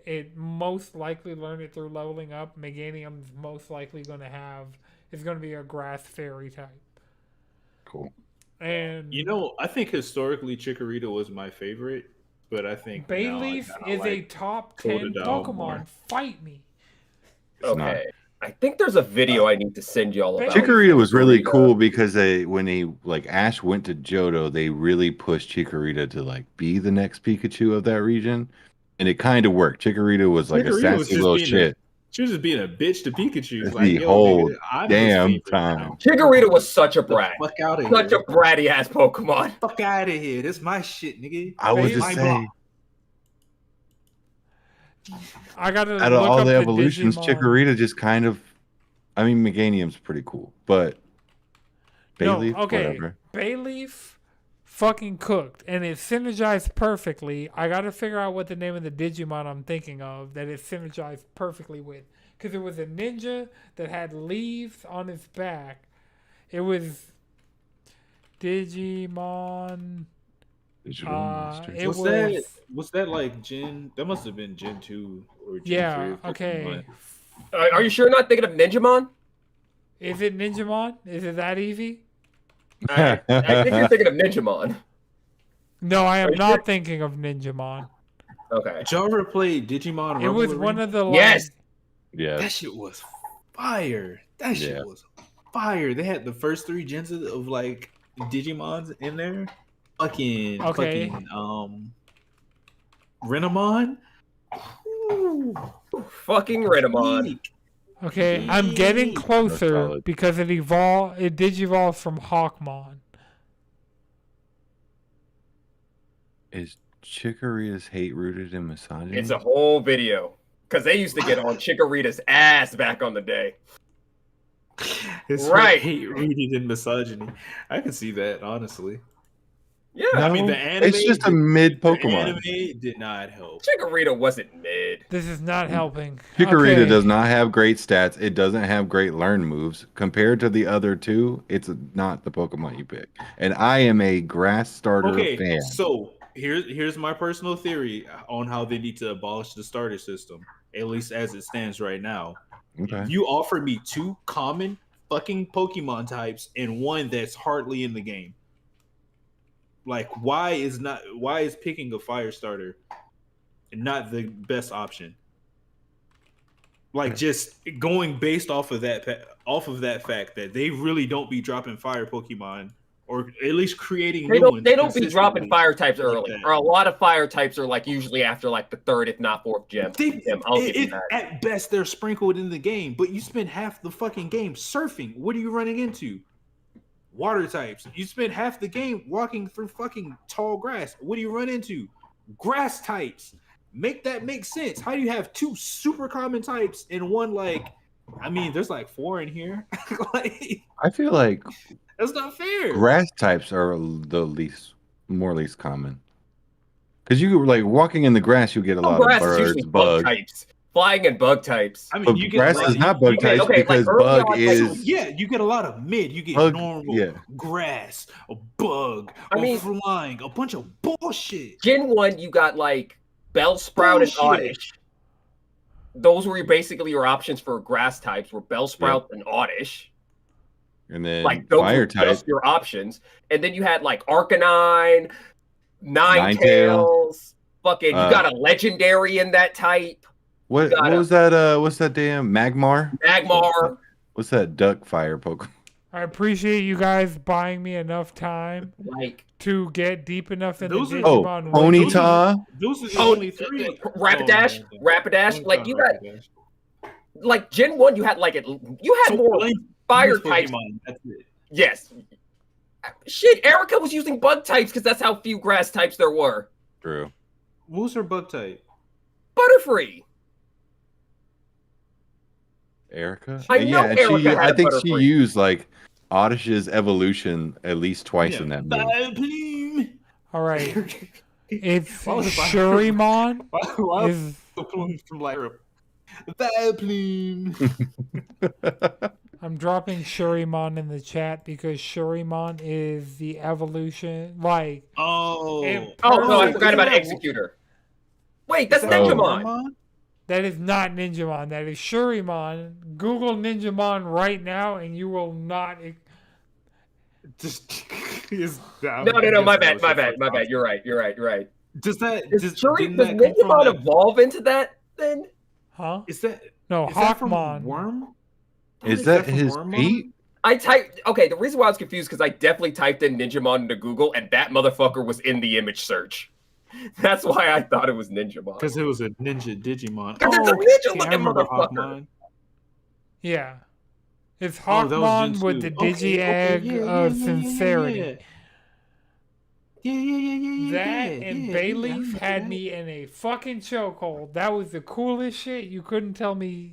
it most likely learned it through leveling up, Meganium's most likely going to be a grass fairy type. Cool. And I think historically Chikorita was my favorite, but I think Bayleaf is a top 10 Pokemon. More. Fight me. It's not. I think there's a video I need to send y'all about. Chikorita was really cool because when Ash went to Johto, they really pushed Chikorita to like be the next Pikachu of that region, and it kind of worked. Chikorita was like a sassy little shit. She was just being a bitch to Pikachu. The whole damn time. Chikorita was such a brat. Fuck out of Such here. a bratty ass Pokemon. Fuck out of here. This my shit, nigga. I was just saying. I gotta Out of look all up the evolutions, Digimon. Chikorita just kind of. I mean, Meganium's pretty cool, but Bayleaf, whatever. Bayleaf fucking cooked, and it synergized perfectly. I gotta figure out what the name of the Digimon I'm thinking of that it synergized perfectly with, because it was a ninja that had leaves on its back. It was Digimon. Was that like Gen? That must have been Gen 2 or Gen 3. Yeah. Okay. Are you sure you're not thinking of Ninjamon? Is it Ninjamon? Is it that easy? I think you're thinking of Ninjamon. No, I am not thinking of Ninjamon. Okay. Did y'all ever play Digimon? It was one of the yes. Yeah. That shit was fire. That shit was fire. They had the first 3 gens of like Digimons in there. Fucking Renamon. Fucking Renamon. Okay, I'm getting closer because it digivolved from Hawkmon. Is Chikorita's hate rooted in misogyny? It's a whole video. Because they used to get on Chikorita's ass back on the day. It's right. Hate rooted in misogyny. I can see that, honestly. Yeah. No, I mean, the anime. It's just a mid Pokemon. The anime did not help. Chikorita wasn't mid. This is not helping. Chikorita does not have great stats. It doesn't have great learn moves. Compared to the other two, it's not the Pokemon you pick. And I am a grass starter fan. So here's my personal theory on how they need to abolish the starter system, at least as it stands right now. Okay. You offer me 2 common fucking Pokemon types and one that's hardly in the game. Like, why is picking a fire starter not the best option? Like, just going based off of that fact that they really don't be dropping fire Pokemon, or at least creating new ones. They don't be dropping fire types like early, that. or a lot of fire types are like usually after like the 3rd, if not 4th gem. At best, they're sprinkled in the game, but you spend half the fucking game surfing. What are you running into? Water types. You spend half the game walking through fucking tall grass. What do you run into? Grass types. Make that make sense. How do you have 2 super common types and one like? I mean, there's like 4 in here. Like, I feel like that's not fair. Grass types are the least common. Because you like walking in the grass, you get a lot of birds, bugs. Types. Flying and bug types. I mean, but you grass get is not bug types because bug is. You get a lot of mid. You get normal, grass, a bug, flying, a bunch of bullshit. Gen 1, you got like Bellsprout and Oddish. Those were basically your options for grass types, were Bellsprout and Oddish. And then like those fire were just your options. And then you had like Arcanine, Ninetales. Fucking, you got a legendary in that type. What was that? What's that damn Magmar? Magmar. What's that duck fire Pokemon? I appreciate you guys buying me enough time to get deep enough in the Digimon. Ponyta. Those are the only three. Rapidash. Like you got, like Gen 1, you had more fire types. That's it. Yes. Shit, Erica was using bug types because that's how few grass types there were. True. What was her bug type? Butterfree. Erica? I know Erica I think she used like Oddish's evolution at least twice in that movie. All right. It's Shurimon. Is from like I'm dropping Shurimon in the chat because Shurimon is the evolution. Like, no, I forgot about Executor. Wait, that's Ninjamon. That is not Ninjamon. That is Shurimon. Google Ninjamon right now, and you will not. No. My bad. You're right. Does Ninjamon evolve into that then? Huh? Is that Hawkmon? Worm? Is that his feet? The reason why I was confused because I definitely typed in Ninjamon into Google and that motherfucker was in the image search. That's why I thought it was Ninjamon. Because it was a ninja Digimon. Because it's a ninja-looking motherfucker. Hawkmon. Yeah. It's Hawkmon with the Digi-Egg of Sincerity. Yeah. That and Bayleaf had me in a fucking chokehold. That was the coolest shit. You couldn't tell me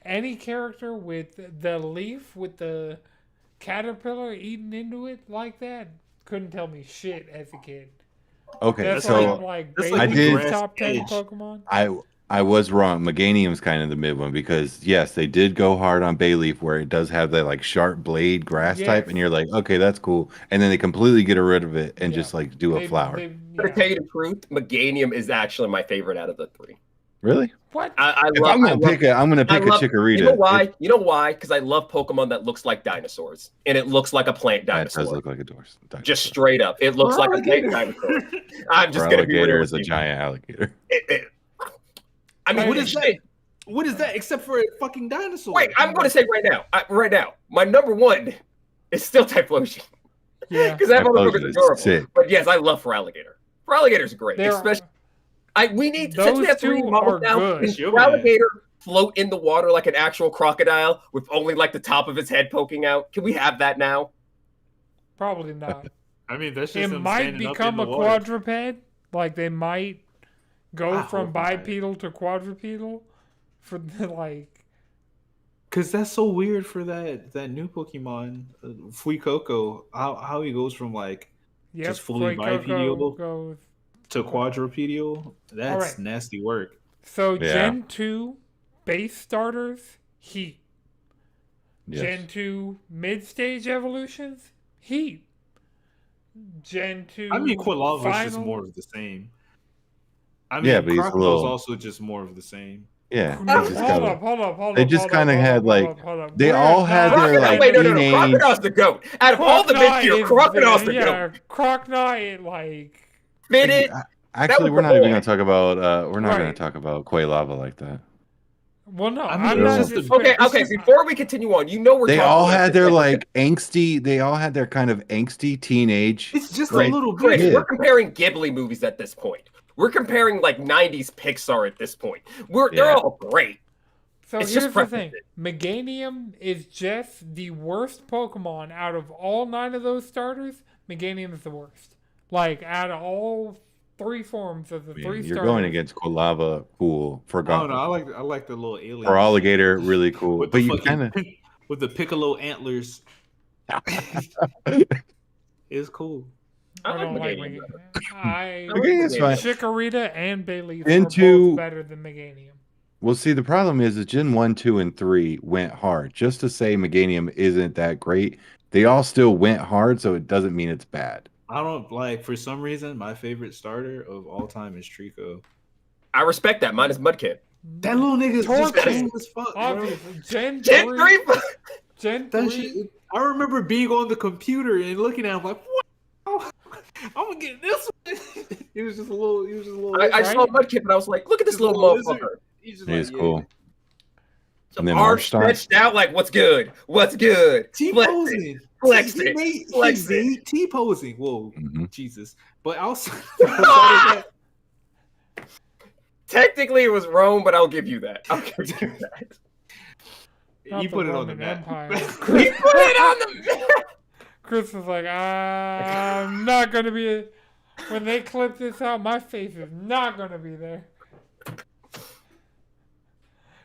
any character with the leaf with the caterpillar eating into it like that. Couldn't tell me shit as a kid. Okay, that's so like I did top 10 Pokemon. I was wrong. Meganium's kind of the mid one because yes, they did go hard on Bayleaf where it does have that like sharp blade grass type, and you're like, okay, that's cool. And then they completely get rid of it and just like do a flower. To tell you the truth, Meganium is actually my favorite out of the three. Really? What? I'm gonna pick a Chikorita. You know why? Because I love Pokemon that looks like dinosaurs, and it looks like a plant dinosaur. That does look like a dinosaur. Just straight up, it looks like a plant dinosaur. I'm just gonna be alligator is a giant alligator. I mean, what is that? What is that except for a fucking dinosaur? Wait, I'm going to say right now, my number one is still Typhlosion. Yeah, because that motherfucker is adorable. Sick. But yes, I love Feraligatr. Feraligator's great, especially. We need since we have three models now. Feraligatr float in the water like an actual crocodile with only like the top of its head poking out. Can we have that now? Probably not. I mean, that's just it might become a quadruped. Like they might go from bipedal to quadrupedal for the like. Because that's so weird for that new Pokemon, Fuecoco. How he goes from like just fully bipedal to quadrupedal. That's nasty work. So Gen 2 base starters, Heat. Yes. Gen 2 mid-stage evolutions, Heat. Gen 2 I mean, Quilava is just more of the same. I mean, but Crocodile's also just more of the same. Yeah. Hold up. They just kind of had like they all had their like no. Crocodile's the GOAT. Out of all the mid-tier, Crocodile's the GOAT. Yeah, Crocodile like fitted. Actually, we're not even going to talk about Quilava like that. Well, no, I'm not. Okay. Before we continue on, they all had their like angsty. They all had their kind of angsty teenage. It's just a little bit. Chris, we're comparing Ghibli movies at this point. We're comparing like '90s Pixar at this point. They're all great. So here's the thing: Meganium is just the worst Pokemon out of all 9 of those starters. Meganium is the worst. Like out of all 3 forms of the 3 starters. You're going against Quilava, cool. Forgotten. Oh no, I like the little alien. For Alligator, really cool. But you kind of with the piccolo antlers. It's cool. I don't like Meganium. Meganium's fine. Chikorita and Bayleaf are both better than Meganium. Well, see, the problem is Gen 1, 2, and 3 went hard. Just to say Meganium isn't that great, they all still went hard, so it doesn't mean it's bad. I don't like, for some reason, my favorite starter of all time is Trico. I respect that. Mine is Mudkip. That little nigga is just cool as fuck, bro. Gen 3. Gen 3. I remember being on the computer and looking at him like, what? I'm gonna get this one. He was just a little. I saw Mudkip and I was like, look at this little motherfucker. He's He's cool. And then arms stretched out like, what's good? What's good? T-posing. Flex it. T-posing. Whoa, Mm-hmm. Jesus. But also, technically it was Rome, but I'll give you that. You put it on the map. He put it on the map. Chris was like, I'm not gonna be. When they clip this out, my face is not gonna be there.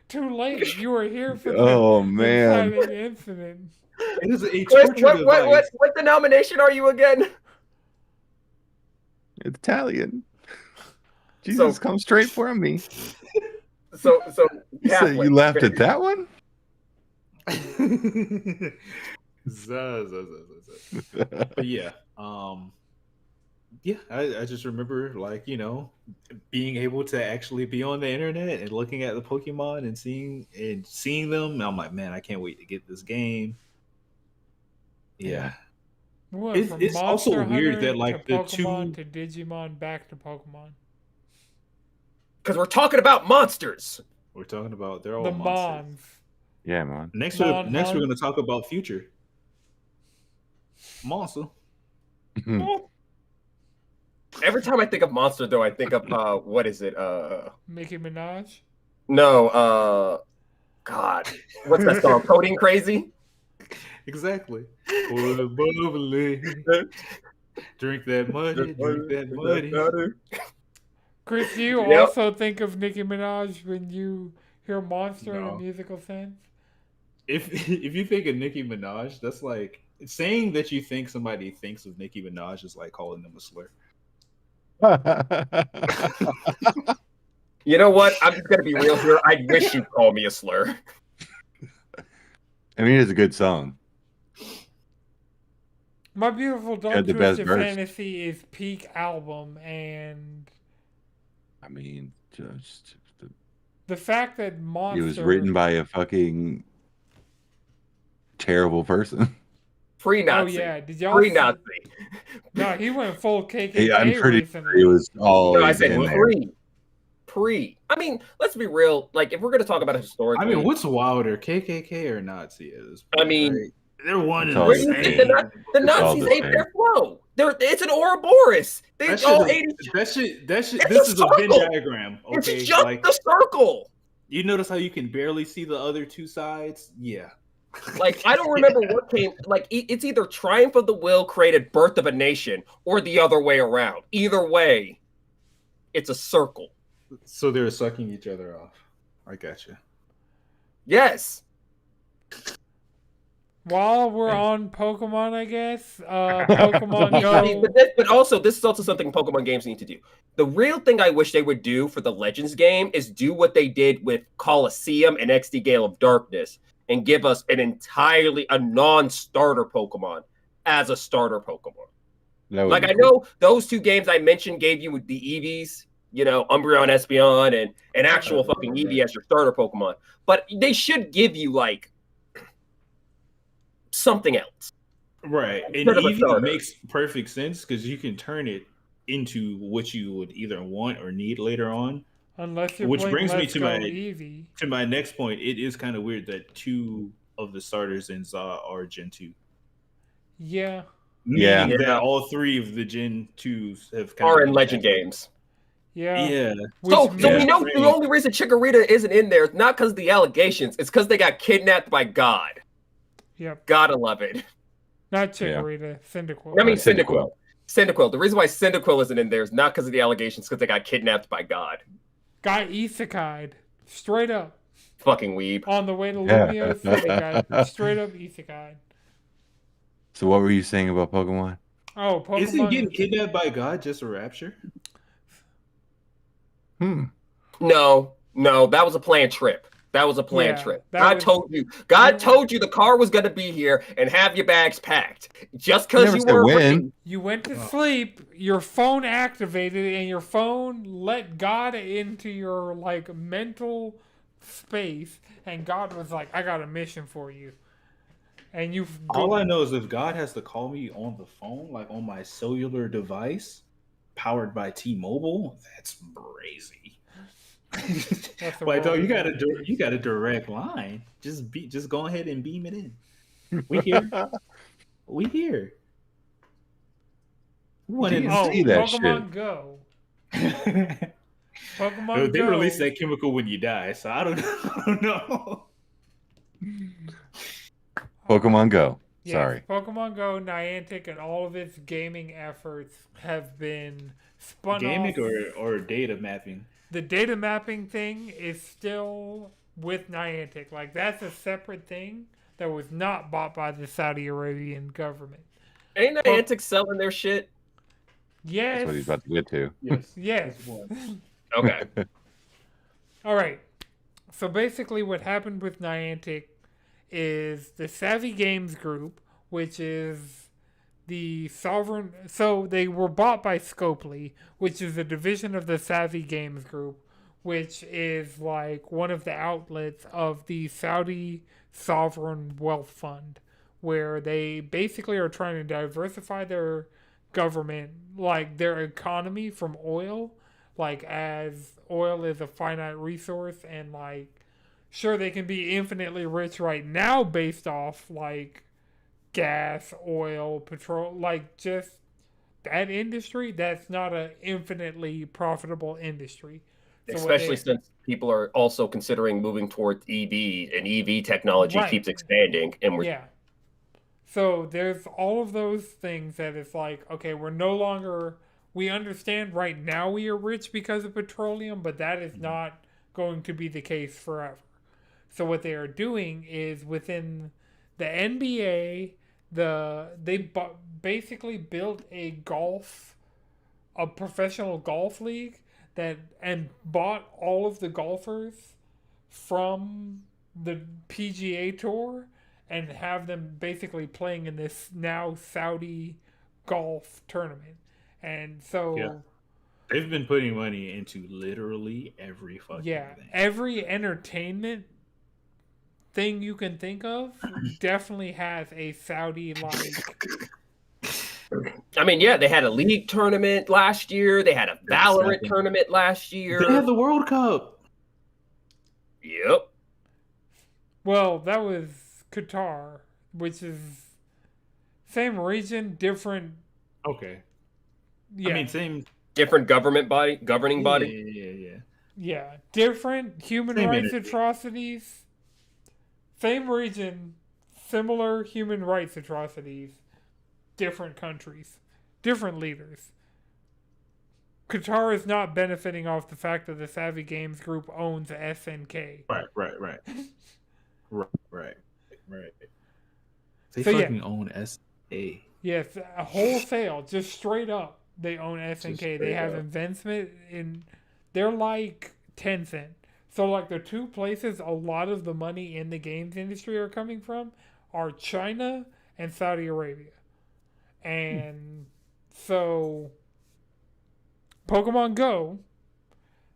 Too late. You were here for the exciting incident. It is a torture device. What denomination are you again? Italian. Jesus, come straight for me. So you laughed at that one? But yeah, I just remember, like, you know, being able to actually be on the internet and looking at the Pokemon and seeing them. And I'm like, man, I can't wait to get this game. Yeah. What, it's also weird that like the Pokemon to Digimon back to Pokemon. Because we're talking about monsters. We're talking about they're all the monsters. Mons. Yeah, man. Next we're going to talk about future monster. Every time I think of monster, though, I think of what is it? Nicki Minaj. No, God, what's that song? Coding Crazy. Exactly. For the bubbly. Drink that muddy. Drink that muddy. Chris, do you also think of Nicki Minaj when you hear monster in a musical sense? If you think of Nicki Minaj, that's like saying that you think somebody thinks of Nicki Minaj is like calling them a slur. You know what? I'm just gonna be real here. I wish you'd call me a slur. I mean, it's a good song. My Beautiful Dark Twisted Fantasy is peak album, and I mean, just the fact that Monster... It was written by a fucking terrible person. Pre-Nazi. Oh, yeah. Did y'all pre-Nazi. No, he went full KKK I'm pretty recently. sure it was all... No, I said pre. I mean, let's be real. Like, if we're going to talk about it historically... I mean, what's wilder, KKK or Nazi? I mean... Right? They're one and the same. The Nazis ate their flow. It's an Ouroboros. They all ate that shit. This is a Venn diagram. Okay? It's just the circle. You notice how you can barely see the other two sides? Yeah. Like, I don't remember what came. Like, it's either Triumph of the Will created Birth of a Nation or the other way around. Either way, it's a circle. So they're sucking each other off. I gotcha. Yes. While we're on Pokemon, I guess, Pokemon Go. But also, this is also something Pokemon games need to do. The real thing I wish they would do for the Legends game is do what they did with Colosseum and XD Gale of Darkness and give us a non-starter Pokemon as a starter Pokemon. Like, I know those two games I mentioned gave you the Eevees, you know, Umbreon, Espeon, and an actual fucking Eevee as your starter Pokemon. But they should give you, like, something else. Right. And Eevee makes perfect sense because you can turn it into what you would either want or need later on. Unless you're which brings me to my next point. It is kind of weird that two of the starters in ZA are Gen 2. Yeah. Meaning that all three of the Gen 2s have are in Legend games. Yeah. Yeah. So we know the only reason Chikorita isn't in there is not because of the allegations. It's because they got kidnapped by God. Yep. Gotta love it. Not Chikorita, Cyndaquil. I mean Cyndaquil. Cyndaquil. The reason why Cyndaquil isn't in there is not because of the allegations, because they got kidnapped by God. Got isekai'd. Straight up. Fucking weeb. On the way to Lumios, they got straight up isekai'd. So what were you saying about Pokemon? Oh, Pokemon. Isn't getting kidnapped by God just a rapture? No, that was a planned trip. That was a planned trip. God told you the car was going to be here and have your bags packed. Just because you were you went to sleep, your phone activated, and your phone let God into your like mental space, and God was like, "I got a mission for you." And all I know is if God has to call me on the phone, like on my cellular device, powered by T-Mobile. That's crazy. That's Like, though, you got a direct line. Just go ahead and beam it in. We here. We here. See that Pokemon shit. Go. Pokemon They Go. release that chemical when you die, so I don't know. Pokemon Go. Yes, Sorry. Pokemon Go, Niantic, and all of its gaming efforts have been spun Gaming off. or data mapping. The data mapping thing is still with Niantic. Like, that's a separate thing that was not bought by the Saudi Arabian government. Ain't Niantic selling their shit? Yes. That's what he's about to get to. Yes. Okay. All right. So basically what happened with Niantic is the Savvy Games Group, which is the sovereign... So they were bought by Scopely, which is a division of the Savvy Games Group, which is like one of the outlets of the Saudi Sovereign Wealth Fund, where they basically are trying to diversify their government, like their economy from oil, like as oil is a finite resource and like sure they can be infinitely rich right now based off like gas, oil, petrol, like just that industry. That's not an infinitely profitable industry. So especially since people are also considering moving towards EV, and EV technology keeps expanding, and we're So there's all of those things that it's like, okay, we're no longer, we understand right now we are rich because of petroleum, but that is not going to be the case forever. So what they are doing is within the NBA, they basically built a professional golf league and bought all of the golfers from the PGA Tour and have them basically playing in this now Saudi golf tournament. And so they've been putting money into literally every fucking thing. Every entertainment thing you can think of definitely has a Saudi like. I mean, yeah, they had a league tournament last year. They had a Valorant tournament last year. They had the World Cup. Yep. Well, that was Qatar, which is same region, different. Okay. Yeah. I mean, same. Different governing body. Yeah. Different human rights atrocities. Same region, similar human rights atrocities. Different countries, different leaders. Qatar is not benefiting off the fact that the Savvy Games Group owns SNK. Right. They fucking own SA. Yes, a wholesale, just straight up. They own SNK. They have investment in. They're like Tencent. So like the two places a lot of the money in the games industry are coming from are China and Saudi Arabia. And so Pokemon Go,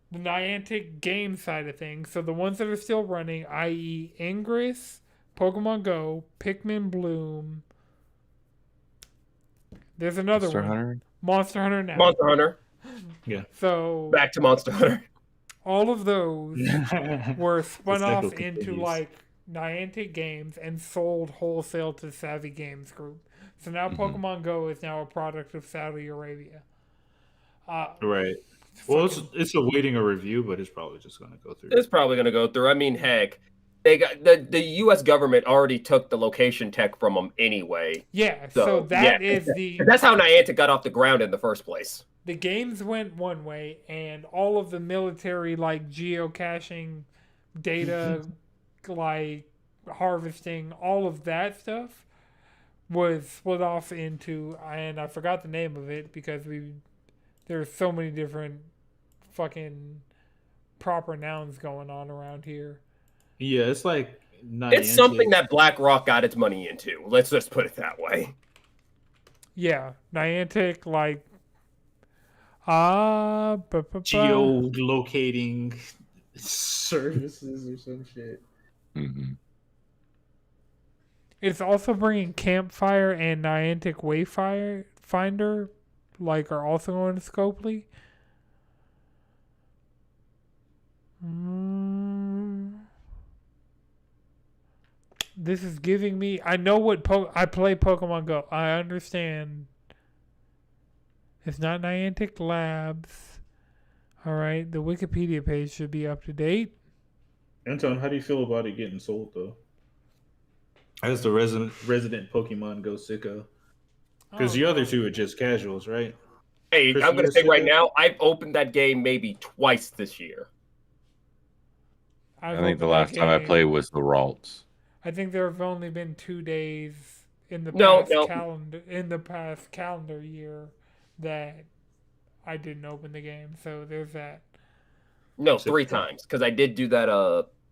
the Niantic game side of things, so the ones that are still running, i.e. Ingress, Pokemon Go, Pikmin Bloom. There's another Monster one. Hunter? Monster Hunter now. Monster Hunter. Yeah. So back to Monster Hunter. All of those were spun off into like Niantic Games and sold wholesale to Savvy Games Group. So now Pokemon Go is now a product of Saudi Arabia. Right. Well, it's awaiting a review, but it's probably just going to go through. It's probably going to go through. I mean, heck, they got the U.S. government already took the location tech from them anyway. Yeah. So that is the. That's how Niantic got off the ground in the first place. The games went one way, and all of the military like geocaching, data, like harvesting, all of that stuff was split off into, and I forgot the name of it because there's so many different fucking proper nouns going on around here. Yeah, it's like Niantic. It's something that BlackRock got its money into. Let's just put it that way. Yeah, Niantic like geolocating services or some shit. Mm-hmm. It's also bringing Campfire and Niantic Wayfinder like are also going to Scopely. This is giving me. I know what I play Pokemon Go. I understand. It's not Niantic Labs. All right, the Wikipedia page should be up to date. Anton, how do you feel about it getting sold though? As the resident Pokemon Go sicko, because the other two are just casuals, right? Hey, Chris, I'm gonna say sicko? right now, I've opened that game maybe twice this year. I think the last time I played was the Ralts. I think there have only been 2 days in the past calendar year that I didn't open the game. So there's that. No, 3 times, because I did do that.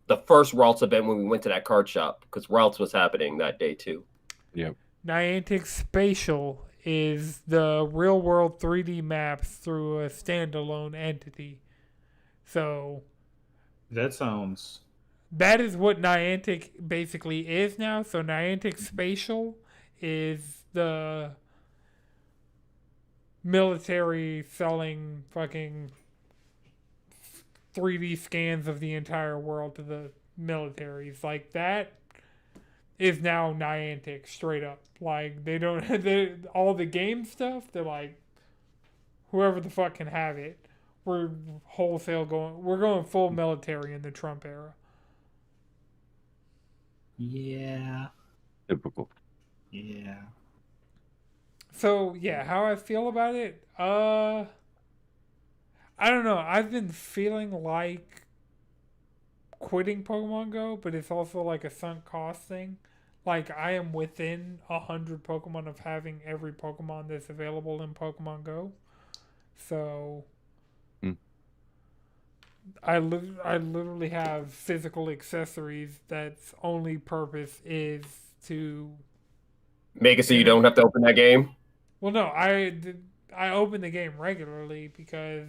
The first Ralts event when we went to that card shop, because Ralts was happening that day too. Yep. Niantic Spatial is the real world 3D maps through a standalone entity. So That sounds. that is what Niantic basically is now. So Niantic Spatial is the military selling fucking 3D scans of the entire world to the militaries. Like, that is now Niantic, straight up. Like, they don't, all the game stuff, they're like, whoever the fuck can have it. We're going full military in the Trump era. Yeah. Typical. Yeah. So, yeah, how I feel about it? I don't know. I've been feeling like quitting Pokemon Go, but it's also like a sunk cost thing. Like, I am within 100 Pokemon of having every Pokemon that's available in Pokemon Go. So, I literally have physical accessories that's only purpose is to make it so you don't have to open that game. Well, no, I open the game regularly because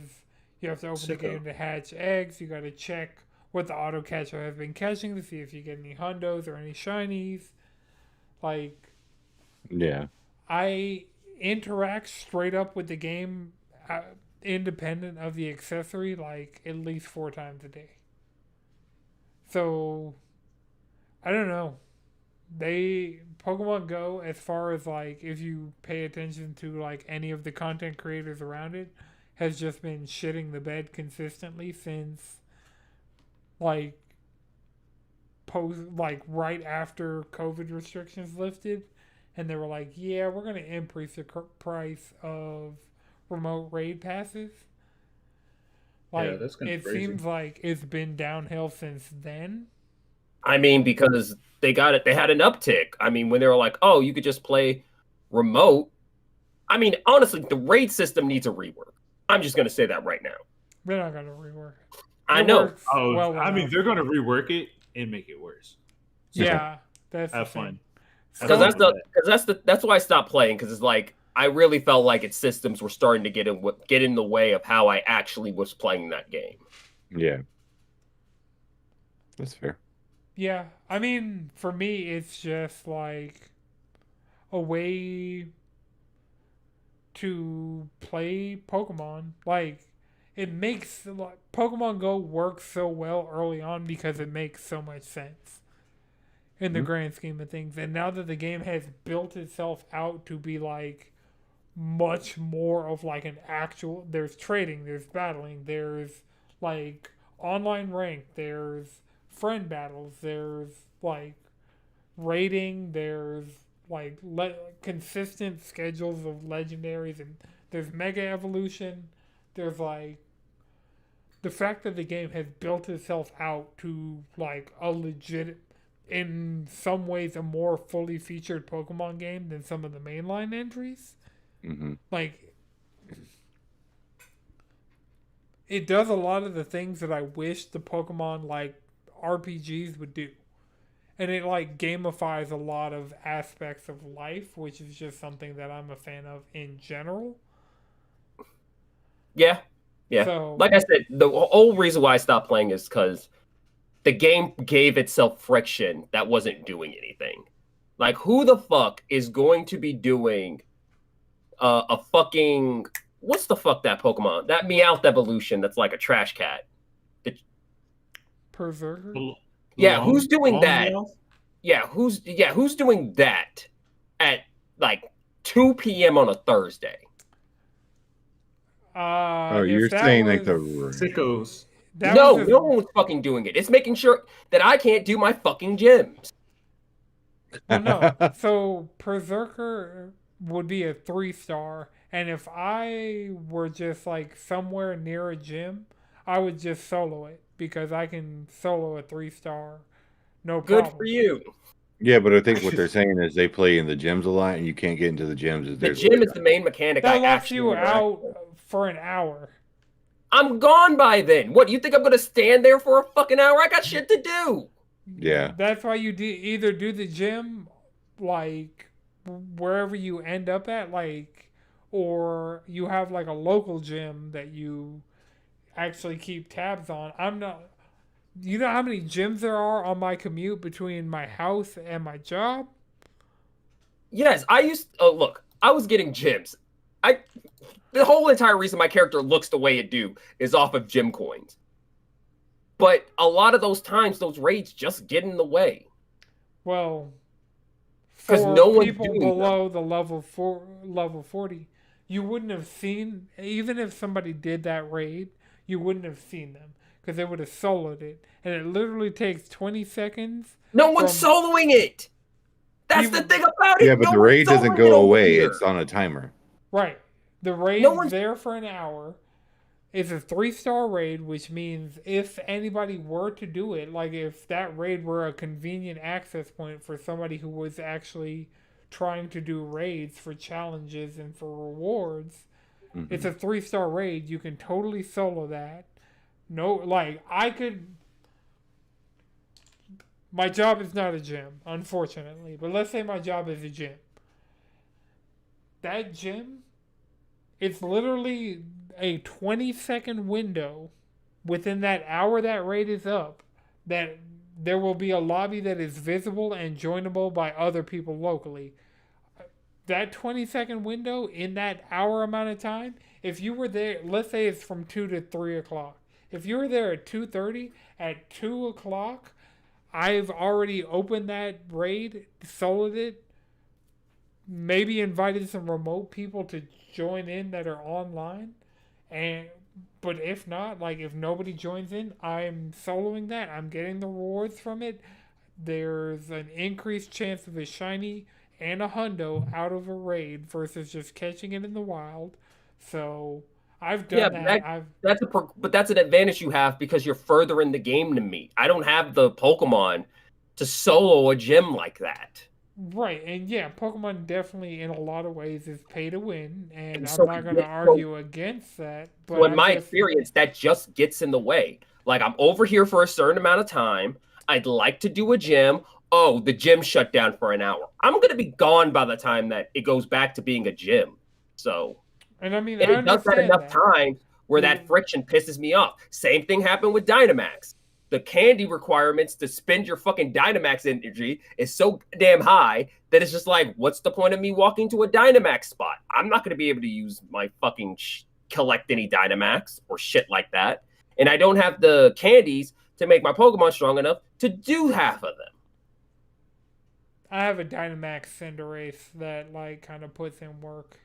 you have to open the game to hatch eggs. You got to check what the auto catcher has been catching to see if you get any hundos or any shinies. Like, yeah, I interact straight up with the game independent of the accessory like at least 4 times a day. So, I don't know. Pokemon Go, as far as like if you pay attention to like any of the content creators around it, has just been shitting the bed consistently since like right after COVID restrictions lifted, and they were like, yeah, we're gonna increase the price of remote raid passes. Like, yeah, that's kind of it crazy. seems like it's been downhill since then. I mean, because they got it, they had an uptick. I mean, when they were like, "Oh, you could just play remote." I mean, honestly, the raid system needs a rework. I'm just gonna say that right now. They're not gonna rework it. I know. I mean, they're gonna rework it and make it worse. So yeah, that's have fun. Because that's why I stopped playing. Because it's like I really felt like its systems were starting to get in the way of how I actually was playing that game. Yeah, that's fair. Yeah, I mean, for me, it's just like a way to play Pokemon. Like, it makes Pokemon Go work so well early on because it makes so much sense in the grand scheme of things. And now that the game has built itself out to be like much more of like an actual, there's trading, there's battling, there's like online rank, there's friend battles, there's like raiding, there's like consistent schedules of legendaries, and there's mega evolution. There's like the fact that the game has built itself out to like a legit, in some ways, a more fully featured Pokemon game than some of the mainline entries. Like, it does a lot of the things that I wish the Pokemon like RPGs would do. And it like gamifies a lot of aspects of life, which is just something that I'm a fan of in general. Yeah. So, like I said, the whole reason why I stopped playing is because the game gave itself friction that wasn't doing anything. Like, who the fuck is going to be doing a fucking what's the fuck that Pokemon? That Meowth evolution that's like a trash cat. Berserker? Yeah, who's doing that? Who's doing that at like 2 p.m. on a Thursday? You're saying like the sickos. No one was fucking doing it. It's making sure that I can't do my fucking gyms. Well, no. So Berserker would be a 3-star, and if I were just like somewhere near a gym, I would just solo it because I can solo a 3-star, no problem. Good for you. Yeah, but I think what they're saying is they play in the gyms a lot, and you can't get into the gyms. The gym is the main mechanic. That locks you out for an hour. I'm gone by then. What, you think I'm going to stand there for a fucking hour? I got shit to do. Yeah. That's why you either do the gym, like, wherever you end up at, like, or you have, like, a local gym that you actually keep tabs on. You know how many gyms there are on my commute between my house and my job? Yes, look, I was getting gyms. The whole entire reason my character looks the way it do is off of gym coins. But a lot of those times, those raids just get in the way. Well, because no one's people below the level 40, you wouldn't have seen, even if somebody did that raid, you wouldn't have seen them because they would have soloed it, and it literally takes 20 seconds. No one's soloing it. That's the thing about it. Yeah, but the raid doesn't go away. It's on a timer. Right. The raid's there for an hour. It's a 3-star raid, which means if anybody were to do it, like if that raid were a convenient access point for somebody who was actually trying to do raids for challenges and for rewards, it's a 3-star raid. You can totally solo that. No, like, my job is not a gym, unfortunately, but let's say my job is a gym. That gym, it's literally a 20-second window within that hour that raid is up that there will be a lobby that is visible and joinable by other people locally. That 20-second window in that hour amount of time, if you were there, let's say it's from 2 to 3 o'clock. If you were there at 2:30, at 2 o'clock, I've already opened that raid, soloed it, maybe invited some remote people to join in that are online, but if not, like if nobody joins in, I'm soloing that. I'm getting the rewards from it. There's an increased chance of a shiny and a hundo out of a raid versus just catching it in the wild. So I've done that. But that's an advantage you have because you're further in the game than me. I don't have the Pokemon to solo a gym like that. Right, and yeah, Pokemon definitely in a lot of ways is pay to win, and I'm not going to argue against that. But in my experience, that just gets in the way. Like, I'm over here for a certain amount of time. I'd like to do a gym. Oh, the gym shut down for an hour. I'm going to be gone by the time that it goes back to being a gym. So, and I mean, it does that enough times where that friction pisses me off. Same thing happened with Dynamax. The candy requirements to spend your fucking Dynamax energy is so damn high that it's just like, what's the point of me walking to a Dynamax spot? I'm not going to be able to use my fucking collect any Dynamax or shit like that. And I don't have the candies to make my Pokemon strong enough to do half of them. I have a Dynamax Cinderace that like kind of puts in work.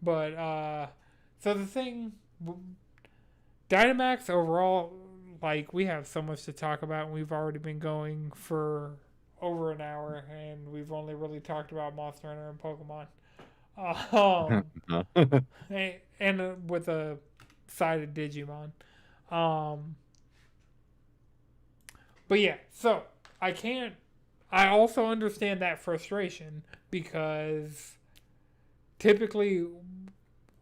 But, so the thing, Dynamax overall, like, we have so much to talk about, and we've already been going for over an hour, and we've only really talked about Monster Hunter and Pokemon. And with a side of Digimon. But yeah, so I also understand that frustration because typically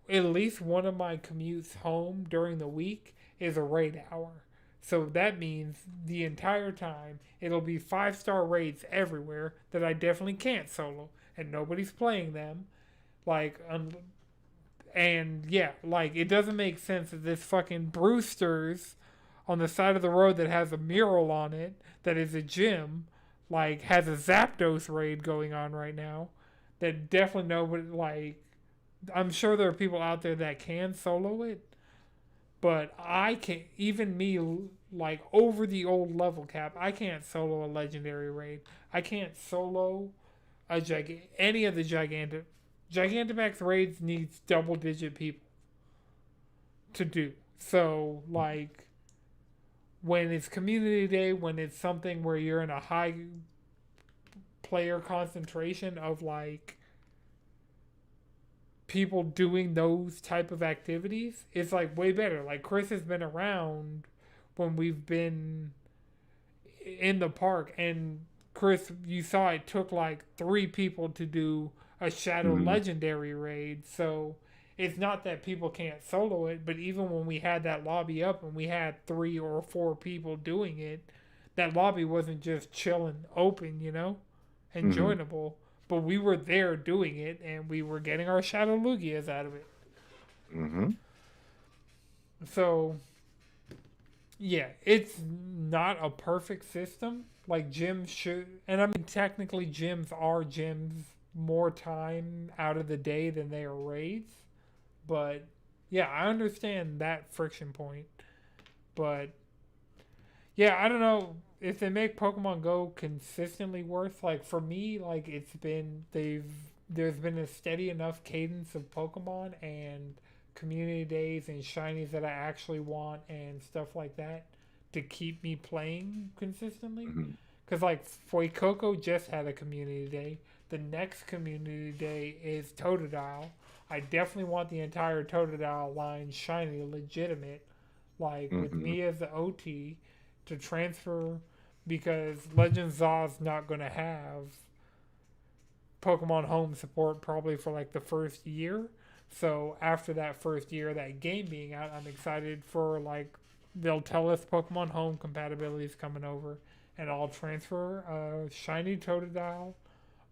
at least one of my commutes home during the week is a raid hour. So that means the entire time it'll be 5-star raids everywhere that I definitely can't solo, and nobody's playing them. Like, and yeah, like it doesn't make sense that this fucking Brewster's on the side of the road that has a mural on it that is a gym, like has a Zapdos raid going on right now. That definitely I'm sure there are people out there that can solo it, but I can't. Even me, like over the old level cap, I can't solo a legendary raid. I can't solo any of the Gigantamax raids needs double digit people to do. So like when it's community day, when it's something where you're in a high player concentration of like people doing those type of activities, it's like way better. Like Chris has been around when we've been in the park, and Chris, you saw it took like 3 people to do a Shadow Legendary raid. So it's not that people can't solo it, but even when we had that lobby up and we had 3 or 4 people doing it, that lobby wasn't just chilling open, you know, and joinable. But we were there doing it, and we were getting our Shadow Lugias out of it. So, yeah, it's not a perfect system. Like, gyms should... And, I mean, technically, gyms are gyms more time out of the day than they are raids. But, yeah, I understand that friction point. But, yeah, I don't know if they make Pokemon Go consistently worse. Like for me, like there's been a steady enough cadence of Pokemon and community days and shinies that I actually want and stuff like that to keep me playing consistently. Because like Fuecoco just had a community day. The next community day is Totodile. I definitely want the entire Totodile line shiny, legitimate, like with me as the OT to transfer, because Legend Zaw's not going to have Pokemon Home support probably for like the first year. So after that first year, that game being out, I'm excited for like they'll tell us Pokemon Home compatibility is coming over, and I'll transfer shiny Totodile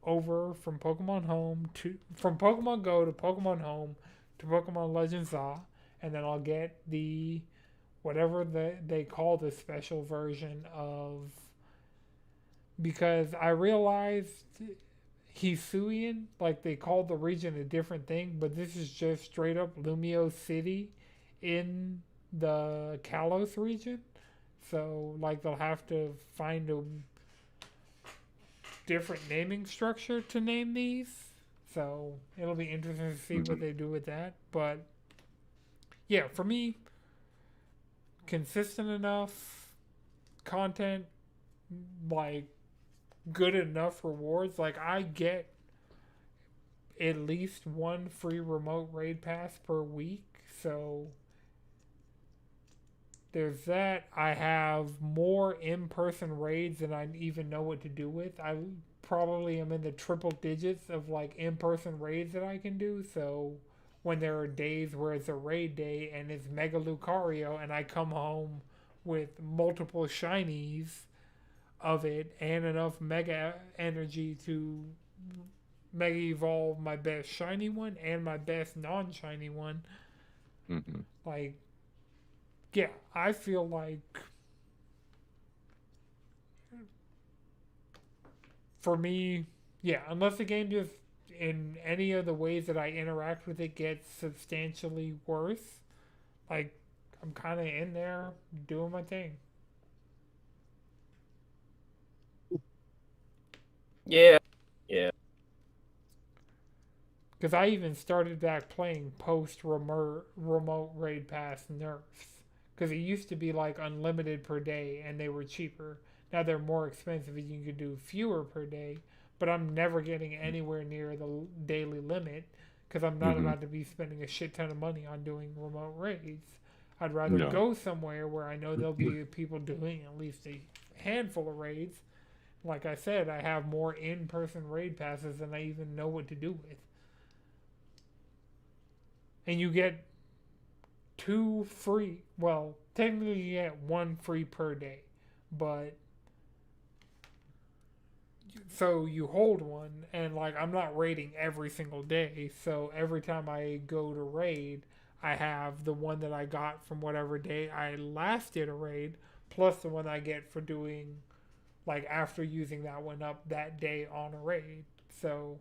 over from Pokemon Go to Pokemon Home to Pokemon Legends Zaw, and then I'll get the whatever they call the special version of, because I realized Hisuian, like they called the region a different thing, but this is just straight up Lumio City in the Kalos region. So like they'll have to find a different naming structure to name these. So it'll be interesting to see what they do with that. But yeah, for me, consistent enough content, like good enough rewards. Like I get at least 1 free remote raid pass per week, so there's that. I have more in-person raids than I even know what to do with. I probably am in the triple digits of like in-person raids that I can do. So when there are days where it's a raid day and it's Mega Lucario and I come home with multiple shinies of it and enough Mega energy to Mega Evolve my best shiny one and my best non-shiny one. Like, yeah, I feel like for me, yeah, unless the game just in any of the ways that I interact with it gets substantially worse, like I'm kind of in there doing my thing. Yeah. Because I even started back playing post remote raid pass nerfs. Because it used to be like unlimited per day and they were cheaper. Now they're more expensive and you can do fewer per day. But I'm never getting anywhere near the daily limit because I'm not about to be spending a shit ton of money on doing remote raids. I'd rather go somewhere where I know there'll be people doing at least a handful of raids. Like I said, I have more in-person raid passes than I even know what to do with. And you get 2 free. Well, technically you get 1 free per day. But so you hold one, and like I'm not raiding every single day. So every time I go to raid, I have the one that I got from whatever day I last did a raid, plus the one I get for doing, like after using that one up that day on a raid. So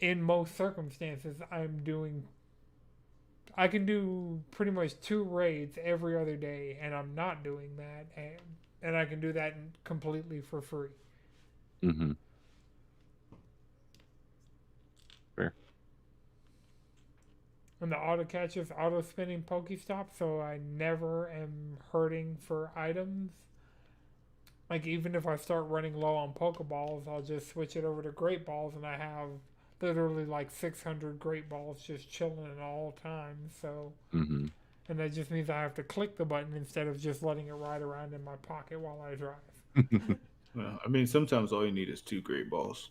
in most circumstances, I can do pretty much 2 raids every other day, and I'm not doing that, and I can do that completely for free. Mm-hmm. Fair. And the auto catcher's auto spinning Pokestop, so I never am hurting for items. Like, even if I start running low on Pokeballs, I'll just switch it over to Great Balls, and I have literally like 600 Great Balls just chilling at all times. So, Mm-hmm. and that just means I have to click the button instead of just letting it ride around in my pocket while I drive. Well, I mean, sometimes all you need is 2 great balls.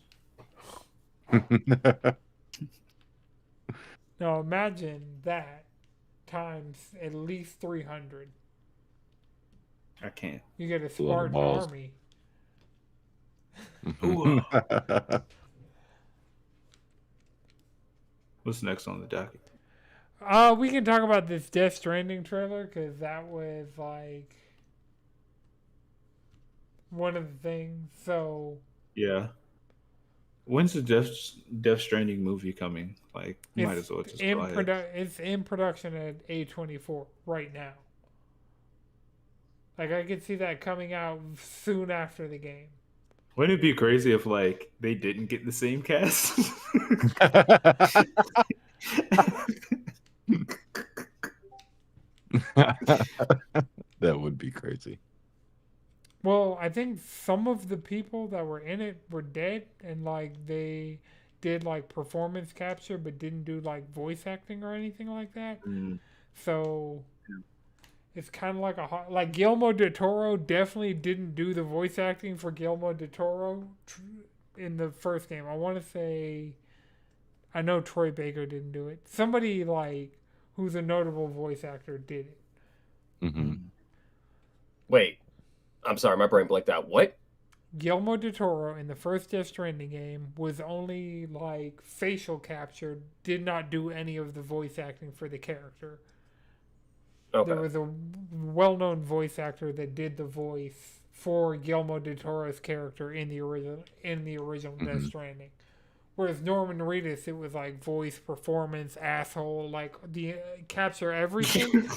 Now imagine that times at least 300. I can't. You get a a lot of Spartan balls. army. Ooh. What's next on the docket? We can talk about this Death Stranding trailer, because that was like one of the things. So Yeah. When's the Death Stranding movie coming? Like, you might as well just go ahead. it's in production at A24 right now. Like, I could see that coming out soon after the game. Wouldn't it be crazy if like they didn't get the same cast? That would be crazy. Well, I think some of the people that were in it were dead, and like they did like performance capture, but didn't do like voice acting or anything like that. So it's kind of like Guillermo del Toro definitely didn't do the voice acting for Guillermo del Toro in the first game. I want to say, I know Troy Baker didn't do it. Somebody like who's a notable voice actor did it. Mm-hmm. Wait, I'm sorry, my brain blanked out. What? Guillermo del Toro in the first Death Stranding game was only like facial captured, did not do any of the voice acting for the character. Okay. There was a well-known voice actor that did the voice for Guillermo del Toro's character in the original Death Stranding. Whereas Norman Reedus, it was like voice, performance, asshole, like the capture everything.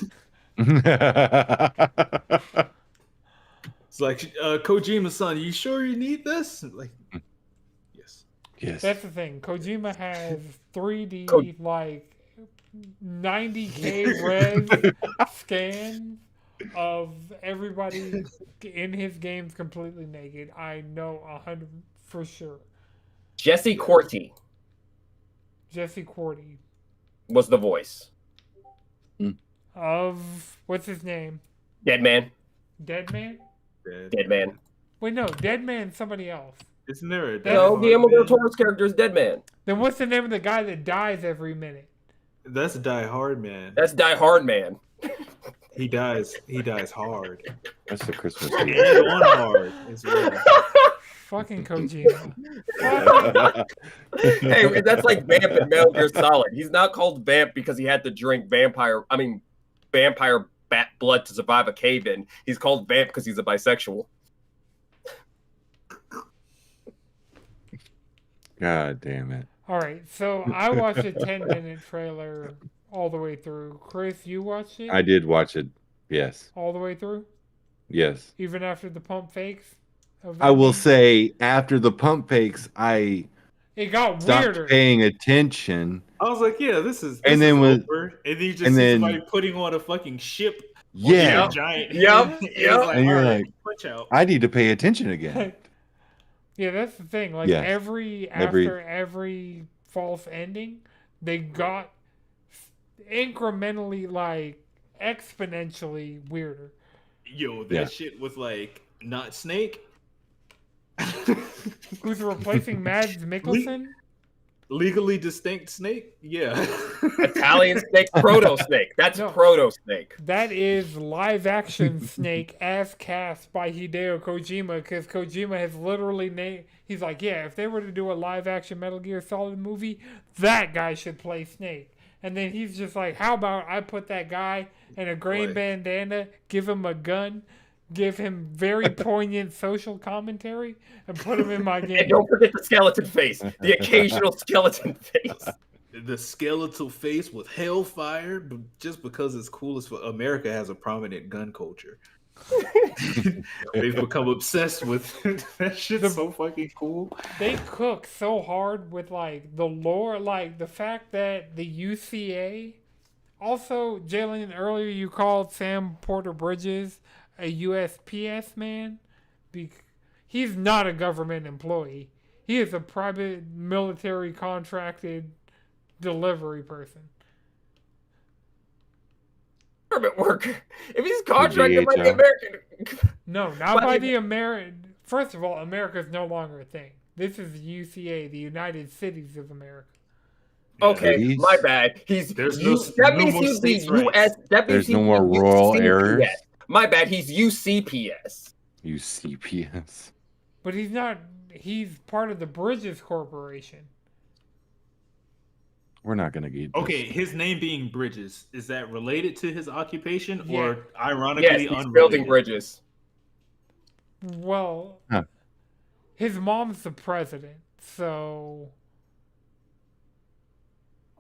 It's like Kojima-san, you sure you need this? Like, yes. Yes. That's the thing. Kojima has 3D like 90K res scans of everybody in his games completely naked. I know 100 for sure. Jesse Corti Jesse Corti was the voice. of what's his name? Dead Man. Dead Man? Dead Man. Wait, no, Dead Man's somebody else. Isn't there a No, Guillermo del Toro's character is Dead Man. Then what's the name of the guy that dies every minute? That's Die Hard Man. That's Die Hard Man. He dies hard. That's the Christmas And movie. on hard as well. Fucking Kojima. Hey, that's like Vamp in Metal Gear Solid. He's not called Vamp because he had to drink vampire bat blood to survive a cave-in. He's called Vamp because he's a bisexual. God damn it. All right, so I watched a 10-minute trailer all the way through. Chris, you watched it? I did watch it. Yes. All the way through? Yes. Even after the pump fakes? I will say, after the pump fakes, I it got stopped weirder. paying attention. I was like, yeah, this is And then with- over. And then you just and see then- somebody putting on a fucking ship. Yeah. On a giant. Yep. It's Yep. like, And you're all right, like, punch out. I need to pay attention again. Yeah, that's the thing. Like Yes. after every false ending, they got incrementally, like exponentially weirder. Yo, that Yeah. shit was like not Snake. Who's replacing Mads Mikkelsen? Legally distinct Snake? Yeah. Italian Snake, Proto Snake. That's No. Proto Snake. That is live action Snake as cast by Hideo Kojima, because Kojima has literally named. He's like, yeah, if they were to do a live action Metal Gear Solid movie, that guy should play Snake. And then he's just like, how about I put that guy in a green Boy. bandana, give him a gun, give him very poignant social commentary and put him in my game. And don't forget the skeleton face, the occasional skeleton face. The skeletal face with hellfire, just because it's cool as America has a prominent gun culture. They've become obsessed with that shit's so fucking cool. They cook so hard with like the lore, like the fact that the UCA. Also, Jalen, earlier you called Sam Porter Bridges a USPS man. He's not a government employee. He is a private military contracted delivery person. Government worker. If he's contracted by the American. No, not by the American. First of all, America is no longer a thing. This is the UCA, the United Cities of America. Okay, my bad. That means he's the US. There's no more rural errors. My bad. He's UCPS. UCPS. But he's not. He's part of the Bridges Corporation. We're not gonna get. Okay, his name being Bridges, is that related to his occupation or yes, ironically he's building bridges? Well, his mom's the president, so.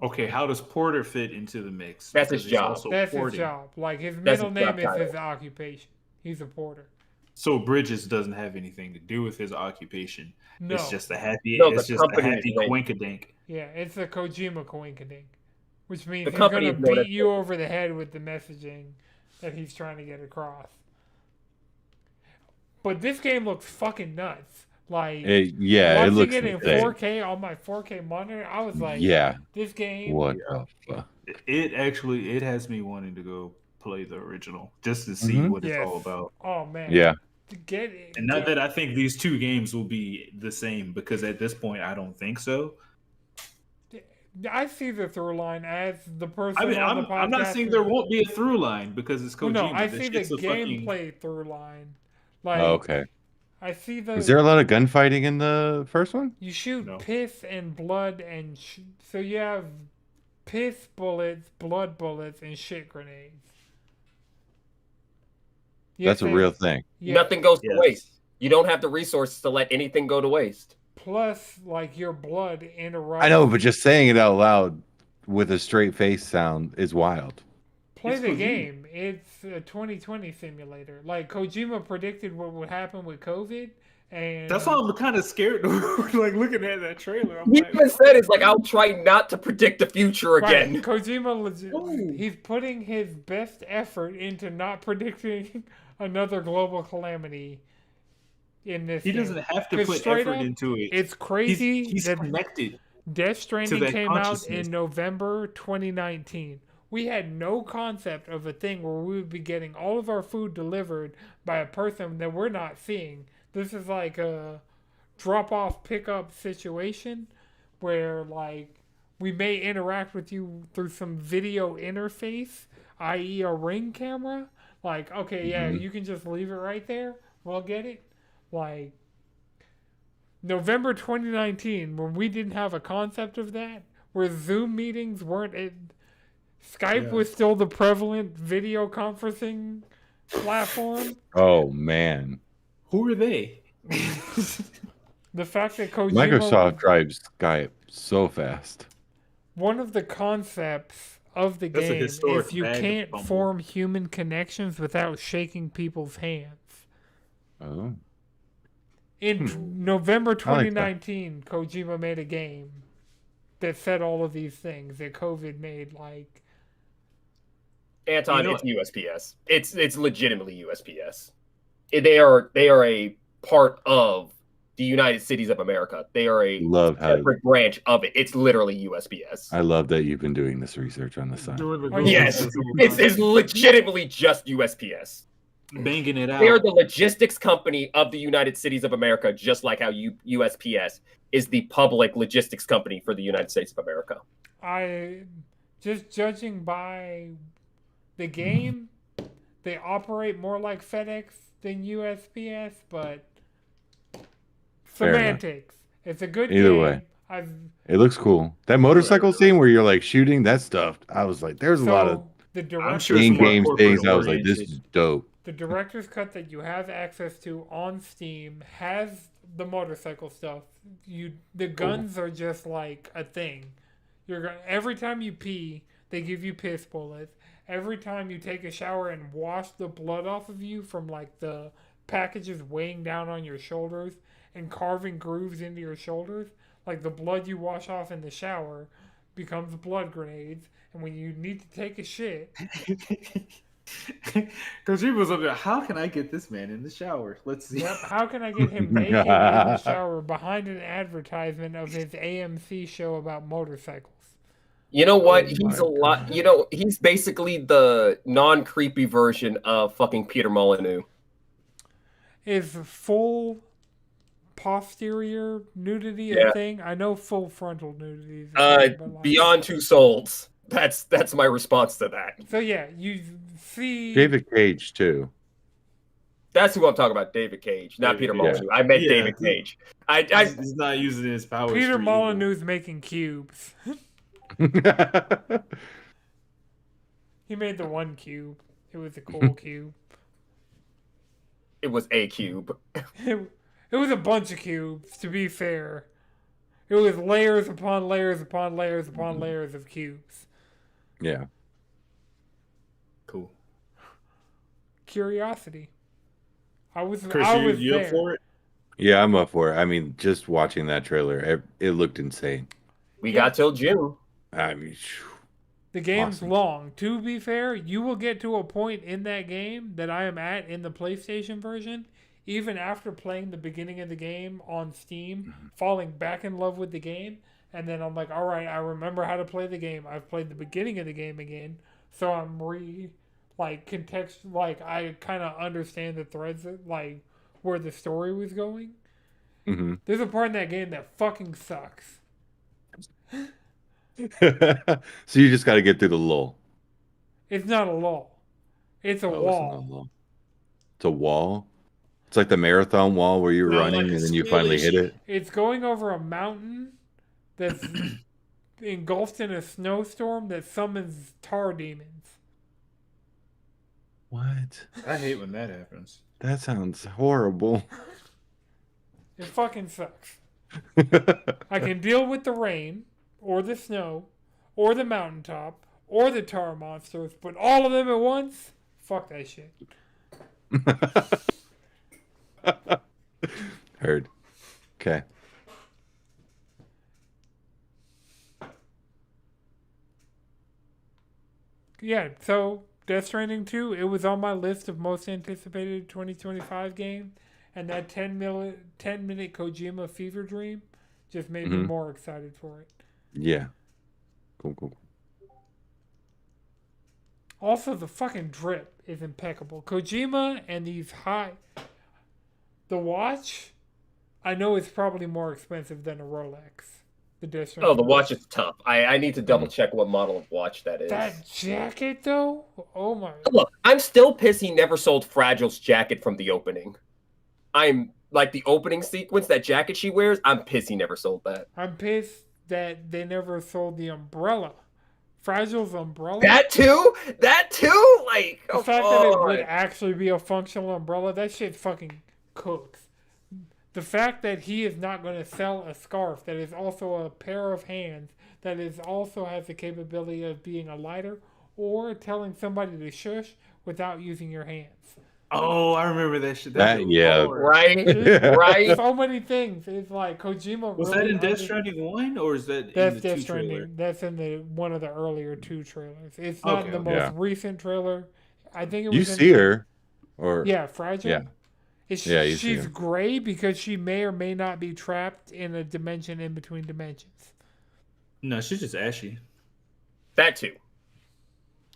Okay, how does Porter fit into the mix? That's his job. That's his job. Like his middle name is his occupation. He's a porter. So Bridges doesn't have anything to do with his occupation. No. It's just a happy. No, it's just a happy coinkadink. Yeah, it's a Kojima coinkadink, which means he's company gonna beat you over the head with the messaging that he's trying to get across. But this game looks fucking nuts. Like, it watching looks it in insane. 4K on my 4K monitor, I was like, yeah, this game. What the fuck? It has me wanting to go play the original just to see what it's all about. Oh man. Yeah. Get it. And not that I think these two games will be the same, because at this point I don't think so. I see the through line as the person. I mean, on the podcast. I'm not saying there won't be a through line because it's Kojima. No, I see the gameplay through line. Like, okay. I see the. Is there a lot of gunfighting in the first one? You shoot piss and blood, and so you have piss bullets, blood bullets, and shit grenades. That's a real thing. Yeah. Nothing goes to waste. You don't have the resources to let anything go to waste. Plus, like, your blood interrupts. I know, but just saying it out loud with a straight face sound is wild. Play the game. It's a 2020 simulator. Like, Kojima predicted what would happen with COVID. And that's why I'm kind of scared. Like, looking at that trailer, he even said it's like, I'll try not to predict the future again. Right. Kojima he's putting his best effort into not predicting another global calamity in this. He doesn't have to put effort into it. It's crazy. He's connected. Death Stranding came out in November 2019. We had no concept of a thing where we would be getting all of our food delivered by a person that we're not seeing. This is like a drop-off pickup situation where, like, we may interact with you through some video interface, i.e. a Ring camera. Like, okay, yeah, you can just leave it right there. We'll get it. Like, November 2019, when we didn't have a concept of that, where Zoom meetings weren't... Skype was still the prevalent video conferencing platform. Oh, man. Who are they? The fact that Kojima... Microsoft drives Skype so fast. One of the concepts of the game is you can't form human connections without shaking people's hands. Oh. In November 2019, Kojima made a game that said all of these things that COVID made, like... Anton, it's USPS. It's legitimately USPS. They are a part of the United Cities of America. They are a separate branch of it. It's literally USPS. I love that you've been doing this research on the side. Yes, it's legitimately just USPS. Banging it out. They are the logistics company of the United Cities of America, just like how USPS is the public logistics company for the United States of America. Just judging by the game, they operate more like FedEx than USPS, but semantics. It's a good Either game. way. It looks cool. That motorcycle scene where you're like shooting that stuff, I was like, there's a lot of I'm sure in-game things. I was like, this is dope. the director's cut that you have access to on Steam has the motorcycle stuff. The guns are just like a thing. Every time you pee, they give you piss bullets. Every time you take a shower and wash the blood off of you from like the packages weighing down on your shoulders and carving grooves into your shoulders, like the blood you wash off in the shower becomes blood grenades, and when you need to take a shit, Kojima's up there. How can I get this man in the shower? Let's see. yep, how can I get him naked in the shower behind an advertisement of his AMC show about motorcycles? You know what? He's a lot. You know, he's basically the non-creepy version of fucking Peter Molyneux. Is full posterior nudity a thing? I know full frontal nudity is a thing, but like, beyond two souls. That's my response to that. So yeah, you see David Cage too. That's who I'm talking about, David Cage, not Peter Molyneux. I meant David Cage. He's not using his powers. Peter Molyneux's making cubes. He made the one cube. It was a cool cube. It was a cube. It was a bunch of cubes, to be fair. It was layers upon layers upon layers upon layers of cubes. Yeah. Cool. Curiosity. I was you there. up for it? Yeah, I'm up for it. I mean, just watching that trailer, it looked insane. We got till June. I mean, the game's awesome. long. To be fair, you will get to a point in that game that I am at in the PlayStation version, even after playing the beginning of the game on Steam, falling back in love with the game, and then I'm like, all right, I remember how to play the game. I've played the beginning of the game again, so I'm I kind of understand the threads, like, where the story was going. Mm-hmm. There's a part in that game that fucking sucks. So you just got to get through the lull. It's not a lull. It's a wall. It's not a lull. It's a wall. It's like the marathon wall where you're running and then you finally hit it. It's going over a mountain that's engulfed in a snowstorm that summons tar demons. What? I hate when that happens. That sounds horrible. It fucking sucks. I can deal with the rain, or the snow, or the mountaintop, or the tar monsters, but all of them at once? Fuck that shit. Heard. Okay. Yeah, so Death Stranding 2, it was on my list of most anticipated 2025 game, and that 10-minute Kojima fever dream just made me more excited for it. Yeah. Cool. Also, the fucking drip is impeccable. Kojima and these the watch, I know it's probably more expensive than a Rolex. The watch is tough. I need to double check what model of watch that is. That jacket, though? Oh my. Look, I'm still pissed he never sold Fragile's jacket from the opening. I'm like the opening sequence, that jacket she wears, I'm pissed he never sold that. I'm pissed that they never sold the umbrella. Fragile's umbrella? That too? Like, the fact that it would actually be a functional umbrella, that shit fucking cooks. The fact that he is not going to sell a scarf that is also a pair of hands, that is also has the capability of being a lighter, or telling somebody to shush without using your hands. Oh, I remember that shit. Yeah. Right. So many things. It's like Kojima. Was that in Death Stranding 1 or is that that's in the Death 2 Stranding. trailer? That's in one of the earlier 2 trailers. It's not the most recent trailer. I think it was. You see her, or Fragile. Yeah. She's gray because she may or may not be trapped in a dimension in between dimensions. No, she's just ashy. That too.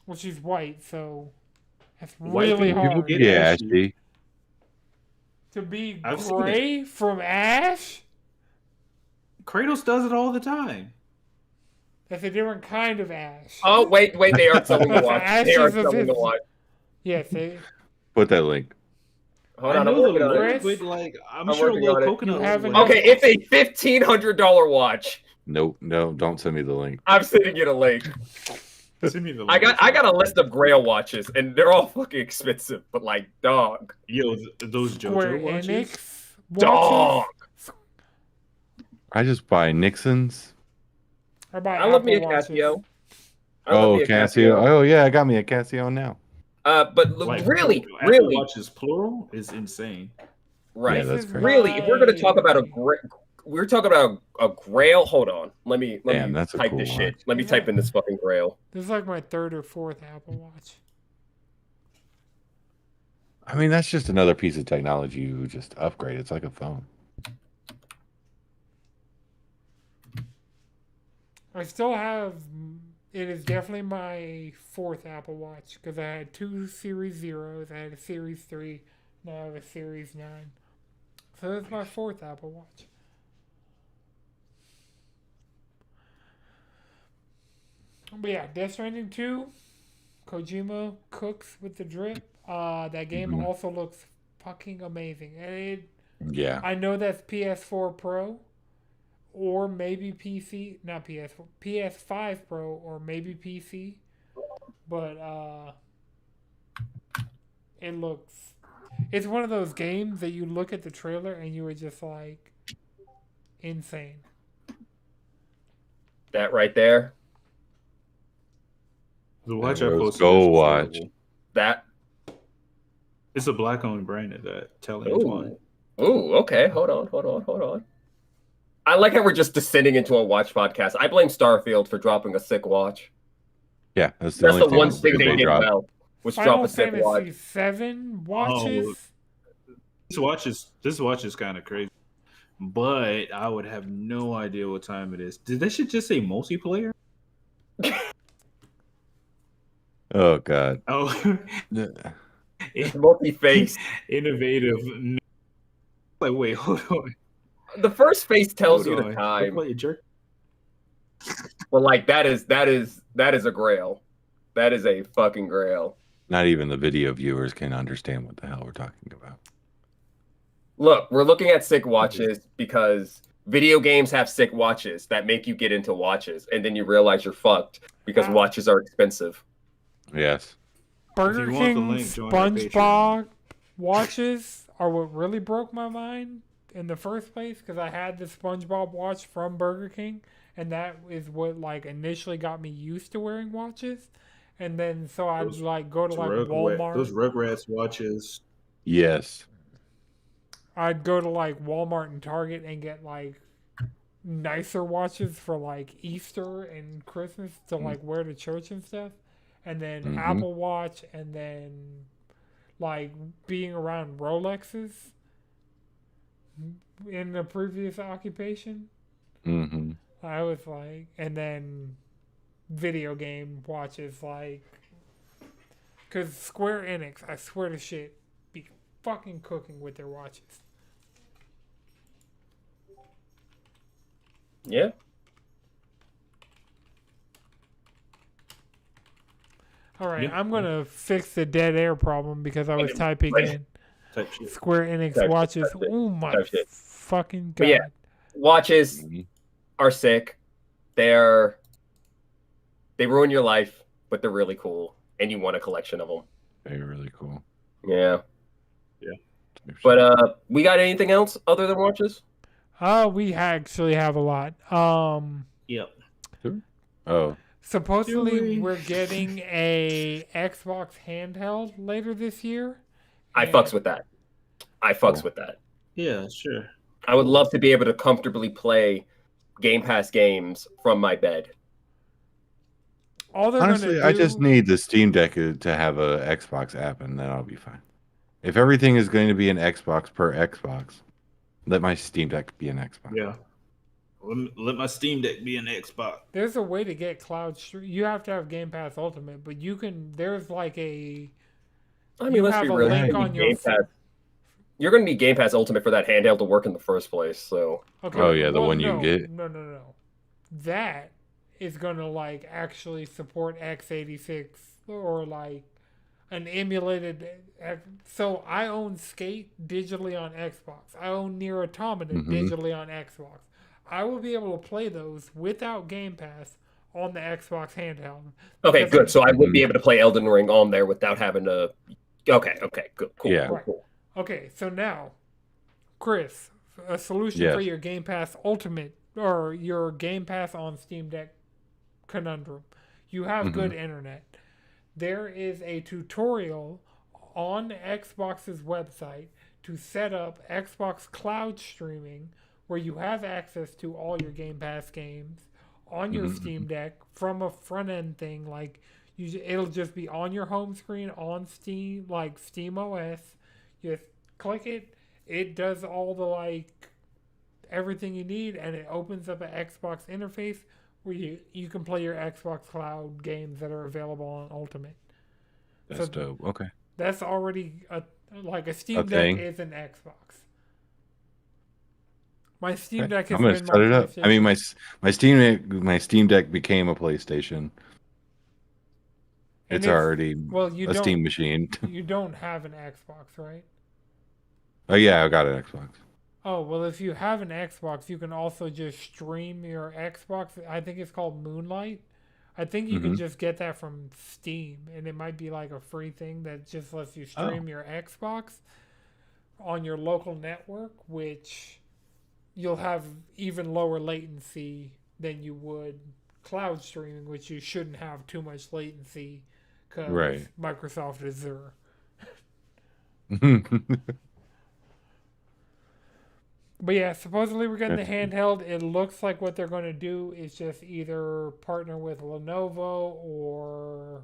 Well, she's white, so that's really hard. Yeah, ashy. To be gray from ash? Kratos does it all the time. That's a different kind of ash. Oh, wait, they are something to watch. Yes, they... Put that link. Hold on, I know the Chris, look, but like I'm sure Little Coconut. Okay, it's a $1,500 watch. No, don't send me the link. I'm sending you the link. Send me the I link. got a list of Grail watches, and they're all fucking expensive. But like, dog, Yo, those Square JoJo watches. Enix dog. watches. I just buy Nixon's. I buy I love me a Apple watches. Casio. I love me a Casio. Oh yeah, I got me a Casio now. But Like, really, Apple watches plural is insane. right? Yeah, that's crazy. Really, if we're gonna talk about we're talking about a Grail. Hold on, let me That's a type cool this watch. shit. Let me type in this fucking Grail. This is like my third or fourth Apple Watch. I mean, that's just another piece of technology you just upgrade. It's like a phone. I still have. It is definitely my fourth Apple Watch because I had 2 Series Zeros, I had a Series 3, now I have a Series 9. So that's my fourth Apple Watch. But yeah, Death Stranding 2, Kojima cooks with the drip. That game also looks fucking amazing. And I know that's PS4 Pro. Or maybe PC, not PS4, PS5 Pro, or maybe PC. But it's one of those games that you look at the trailer and you were just like, insane. That right there. The watch I posted. Go watch. That. It's a black-owned brand at that. Telling Ooh, okay. Hold on. I like how we're just descending into a watch podcast. I blame Starfield for dropping a sick watch. Yeah, that's the one thing they did well. Was drop a sick watch. Final Fantasy 7 watches. This watch is kind of crazy, but I would have no idea what time it is. Did that shit just say multiplayer? Oh god. Oh, it's multi-face. Innovative. Like, wait, hold on. The first face tells you the time. Like a jerk. But like that is a Grail. That is a fucking Grail. Not even the video viewers can understand what the hell we're talking about. Look, we're looking at sick watches because video games have sick watches that make you get into watches, and then you realize you're fucked because watches are expensive. Yes. Burger King SpongeBob watches are what really broke my mind in the first place because I had the SpongeBob watch from Burger King, and that is what like initially got me used to wearing watches. And then so I'd like go to like Walmart. Those Rugrats watches. Yes. I'd go to like Walmart and Target and get like nicer watches for like Easter and Christmas to like wear to church and stuff. And then Apple Watch, and then like being around Rolexes in the previous occupation. I was like, and then video game watches, like, because Square Enix, I swear to shit, be fucking cooking with their watches. Yeah. All right, I'm going to fix the dead air problem because I was typing in Square Enix watches. Oh my fucking god. But yeah, watches are sick. They ruin your life, but they're really cool, and you want a collection of them. They're really cool. Yeah. Yeah. But we got anything else other than watches? We actually have a lot. Yep. Oh. Supposedly, we're getting a Xbox handheld later this year. I fucks with that. With that. Yeah, sure. I would love to be able to comfortably play Game Pass games from my bed. Honestly, I just need the Steam Deck to have a Xbox app, and then I'll be fine. If everything is going to be an Xbox per Xbox, let my Steam Deck be an Xbox. Yeah. Let my Steam Deck be an Xbox. There's a way to get cloud stream. You have to have Game Pass Ultimate, but you can. There's like a. I mean, let's be real. Link on your Pass. You're going to need Game Pass Ultimate for that handheld to work in the first place. So. Okay. Oh yeah, the one you get. No. That is going to like actually support x86 or like an emulated. So I own Skate digitally on Xbox. I own Nier Automata digitally on Xbox. I will be able to play those without Game Pass on the Xbox handheld. Okay, good. So I would be able to play Elden Ring on there without having to. Okay, good, cool. Yeah. Cool. Okay, so now, Chris, a solution for your Game Pass Ultimate or your Game Pass on Steam Deck conundrum. You have good internet. There is a tutorial on Xbox's website to set up Xbox Cloud streaming where you have access to all your Game Pass games on your Steam Deck from a front end thing. Like it'll just be on your home screen on Steam, like Steam OS. You just click it. It does all the like everything you need, and it opens up an Xbox interface where you can play your Xbox Cloud games that are available on Ultimate. That's dope. Okay. That's already a Steam Deck is an Xbox. My Steam Deck has been set it up. I mean, my Steam Deck became a PlayStation. It's already a Steam machine. You don't have an Xbox, right? Oh yeah, I got an Xbox. Oh, well, if you have an Xbox, you can also just stream your Xbox. I think it's called Moonlight. I think you can just get that from Steam, and it might be like a free thing that just lets you stream your Xbox on your local network, which you'll have even lower latency than you would cloud streaming, which you shouldn't have too much latency because Microsoft Azure. But yeah, supposedly we're getting the handheld. It looks like what they're going to do is just either partner with Lenovo or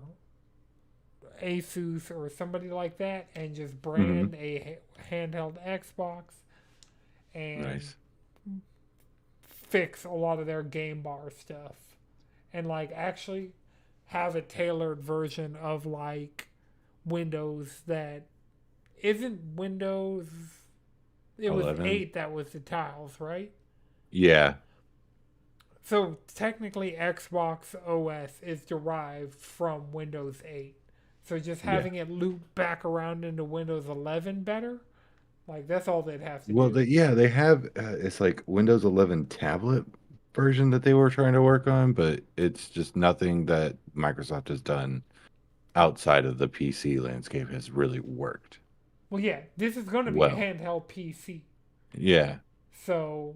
Asus or somebody like that and just brand a handheld Xbox and fix a lot of their game bar stuff. And like actually have a tailored version of like Windows that isn't Windows. It 11. Was 8 that was the tiles, right? Yeah. So technically Xbox OS is derived from Windows 8. So just having it loop back around into Windows 11 better, like that's all they'd have to do. Well, they have it's like Windows 11 tablet version that they were trying to work on, but it's just nothing that Microsoft has done outside of the PC landscape has really worked. Well, yeah, this is going to be a handheld PC. Yeah. So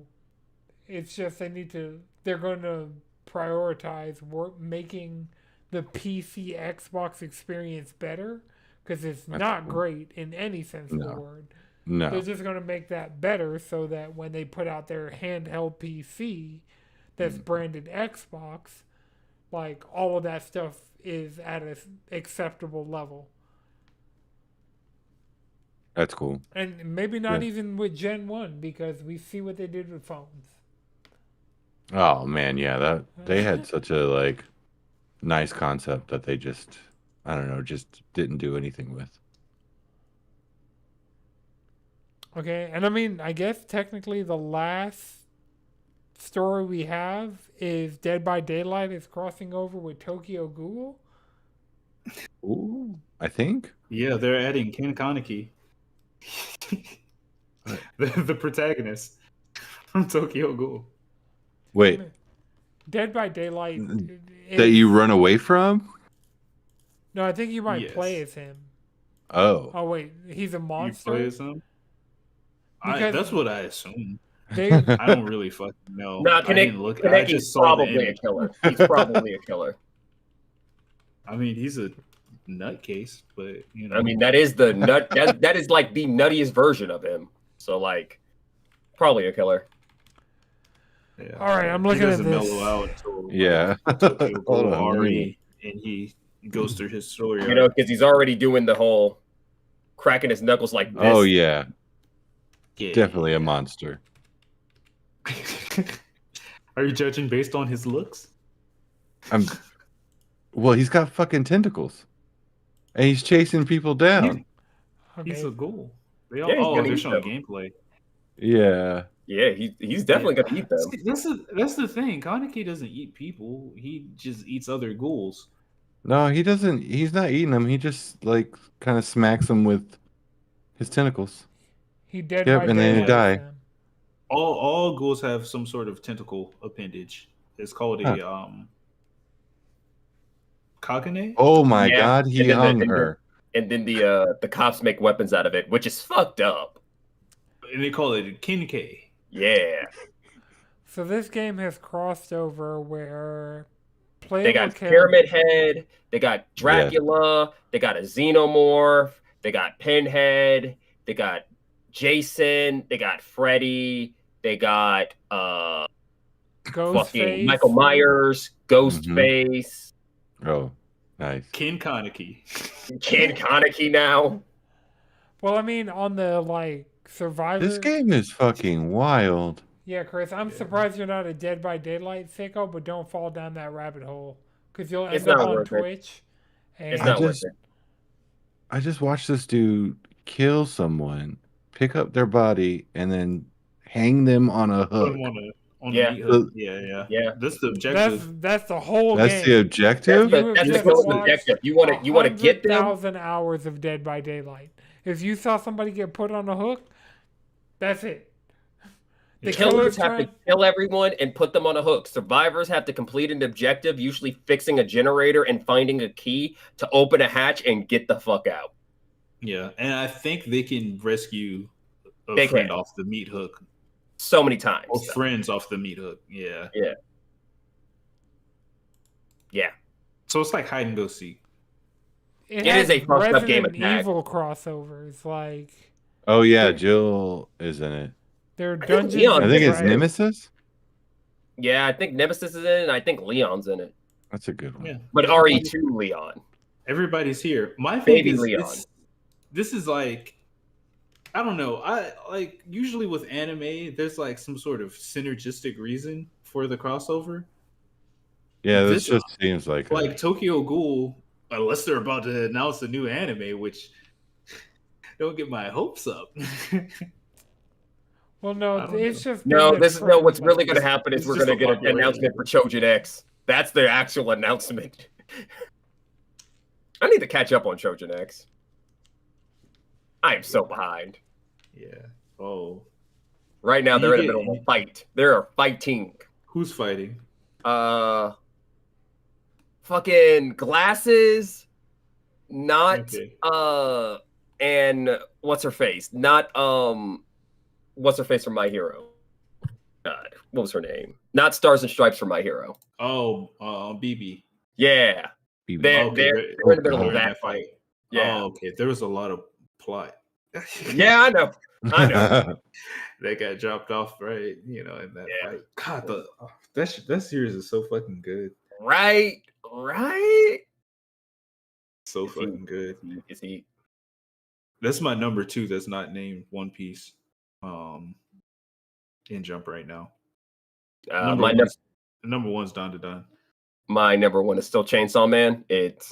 it's just they're going to prioritize making the PC Xbox experience better because it's not great in any sense of the word. No. They're just going to make that better so that when they put out their handheld PC that's branded Xbox, like all of that stuff is at an acceptable level. That's cool. And maybe not even with Gen 1 because we see what they did with phones. Oh man, yeah, they had such a like nice concept that they just just didn't do anything with. Okay, and I mean, I guess technically the last story we have is Dead by Daylight is crossing over with Tokyo Ghoul. Ooh, I think. Yeah, they're adding Ken Kaneki. the protagonist from Tokyo Ghoul. Wait. Dead by Daylight that you run away from? No, I think you might play as him. Oh. Oh wait, he's a monster. You play as him? That's what I assume. I don't really fucking know. No, Kaneki's probably a killer. He's probably a killer. I mean, he's a nutcase, but you know. I mean, that is the nut. That is like the nuttiest version of him. So, like, probably a killer. Yeah. All right, I'm looking at this. He doesn't mellow out until Ari, and he goes through his story. You know, because he's already doing the whole cracking his knuckles like this. Oh yeah, definitely a monster. Are you judging based on his looks? Well, he's got fucking tentacles, and he's chasing people down. He's a ghoul. They're showing gameplay. Yeah. Yeah, he's definitely gonna eat them. That's the thing. Kaneki doesn't eat people. He just eats other ghouls. No, he doesn't. He's not eating them. He just like kind of smacks them with his tentacles. He dead. Yep, and then they die. All ghouls have some sort of tentacle appendage. It's called a Kagane? Oh my Yeah, God, he and then hung her. And then the cops make weapons out of it, which is fucked up. And they call it Kinke. Yeah. So this game has crossed over where They playable got characters. Pyramid Head, they got Dracula, they got a Xenomorph, they got Pinhead, they got Jason, they got Freddy, they got fucking Michael Myers, Ghostface. Oh, nice. Ken Kaneki. Ken Kaneki now. Well, I mean, on the like Survivor. This game is fucking wild. Yeah, Chris, I'm surprised you're not a Dead by Daylight sicko, but don't fall down that rabbit hole because you'll end up on Twitch. And it's not worth it. I just watched this dude kill someone, pick up their body, and then hang them on a hook. On the meat hook. Yeah. That's the objective. That's the whole game. That's the objective? That's the objective. You want to get them? 1,000 hours of Dead by Daylight. If you saw somebody get put on a hook, that's it. The killers have to kill everyone and put them on a hook. Survivors have to complete an objective, usually fixing a generator and finding a key to open a hatch and get the fuck out. Yeah, and I think they can rescue a friend off the meat hook. So many times. Or friends off the meat hook. Yeah. Yeah. So it's like hide and go seek. It is a fucked up game of tag. Evil crossovers, like. Oh yeah, Jill is in it. They're dungeons. I think it's Nemesis. Yeah, I think Nemesis is in it, and I think Leon's in it. That's a good one. Yeah. But RE2 Leon. Everybody's here. My baby thing is, Leon. This is like, I don't know. I like usually with anime, there's like some sort of synergistic reason for the crossover. Yeah, this just seems like Tokyo Ghoul, unless they're about to announce a new anime, which don't get my hopes up. Well, no, it's just what's really going to happen is we're going to get an announcement for Chojin X. That's the actual announcement. I need to catch up on Chojin X. I am so behind. Yeah. Oh. Right now they're in the middle of a fight. They're fighting. Who's fighting? Fucking Glasses. Not and what's her face? Not what's her face from My Hero? God, what was her name? Not Stars and Stripes from My Hero. Oh, BB. Yeah. BB. They're in the middle of that fight. Yeah. Oh, okay. There was a lot of plot. Yeah, I know. They got dropped off, right? You know, in that fight. God, that series is so fucking good. Right. So fucking good. Is he? That's my number 2 that's not named One Piece. In Jump right now. Number one's Don to Don. My number 1 is still Chainsaw Man. It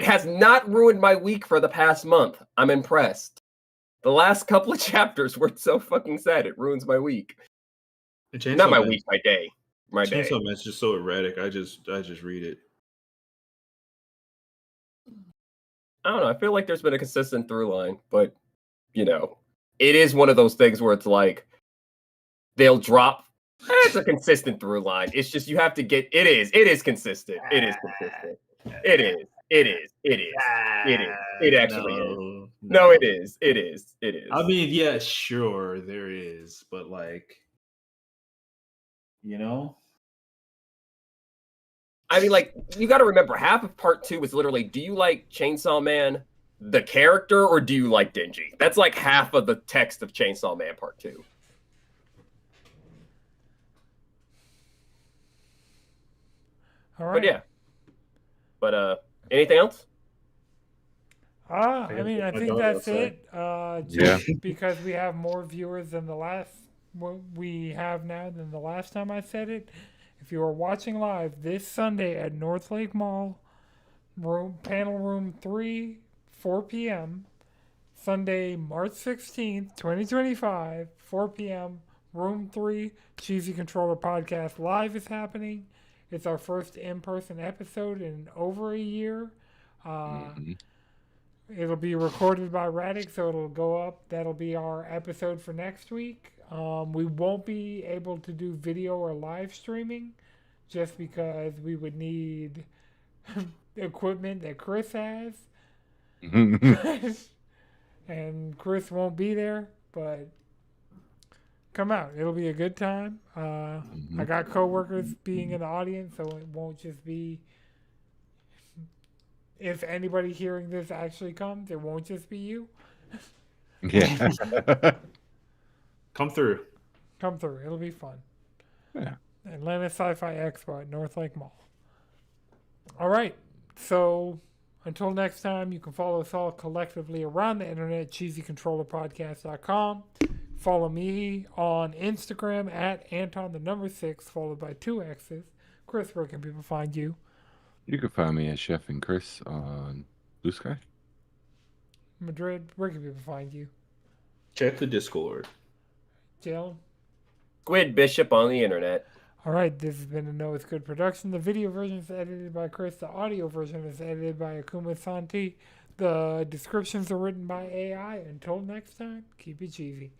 has not ruined my week for the past month. I'm impressed. The last couple of chapters were so fucking sad. It ruins my week. Not my week, my day. My day. Chainsaw Man's just so erratic. I just read it. I don't know. I feel like there's been a consistent through line, but you know, it is one of those things where it's like they'll drop. It's a consistent through line. It's just you have to get. It is consistent. It is consistent. It is. It actually is. No, it is. It is. I mean, yeah, sure, there is, but like, you know. I mean, like, you got to remember, half of part 2 is literally, do you like Chainsaw Man, the character, or do you like Denji? That's like half of the text of Chainsaw Man part 2. All right. But yeah. But anything else? I mean, I think that's it. Just because we have more viewers than the last time I said it. If you are watching live this Sunday at North Lake Mall, panel room 3, 4 p.m. Sunday, March 16th, 2025, 4 p.m., room 3, Cheesy Controller Podcast Live is happening. It's our first in-person episode in over a year. It'll be recorded by Radic, so it'll go up. That'll be our episode for next week. We won't be able to do video or live streaming just because we would need equipment that Chris has. And Chris won't be there, but come out. It'll be a good time. I got coworkers being in the audience, so it won't just be. If anybody hearing this actually comes, it won't just be you. Yeah. Come through. Come through. It'll be fun. Yeah. Atlanta Sci-Fi Expo at North Lake Mall. All right. So until next time, you can follow us all collectively around the internet, cheesycontrollerpodcast.com. Follow me on Instagram at Anton6, followed by 2 X's. Chris, where can people find you? You can find me at Chef and Chris on Blue Sky. Madrid, where can people find you? Check the Discord. Jill? Squid Bishop on the internet. All right, this has been a No It's Good production. The video version is edited by Chris. The audio version is edited by Akuma Santi. The descriptions are written by AI. Until next time, keep it cheesy.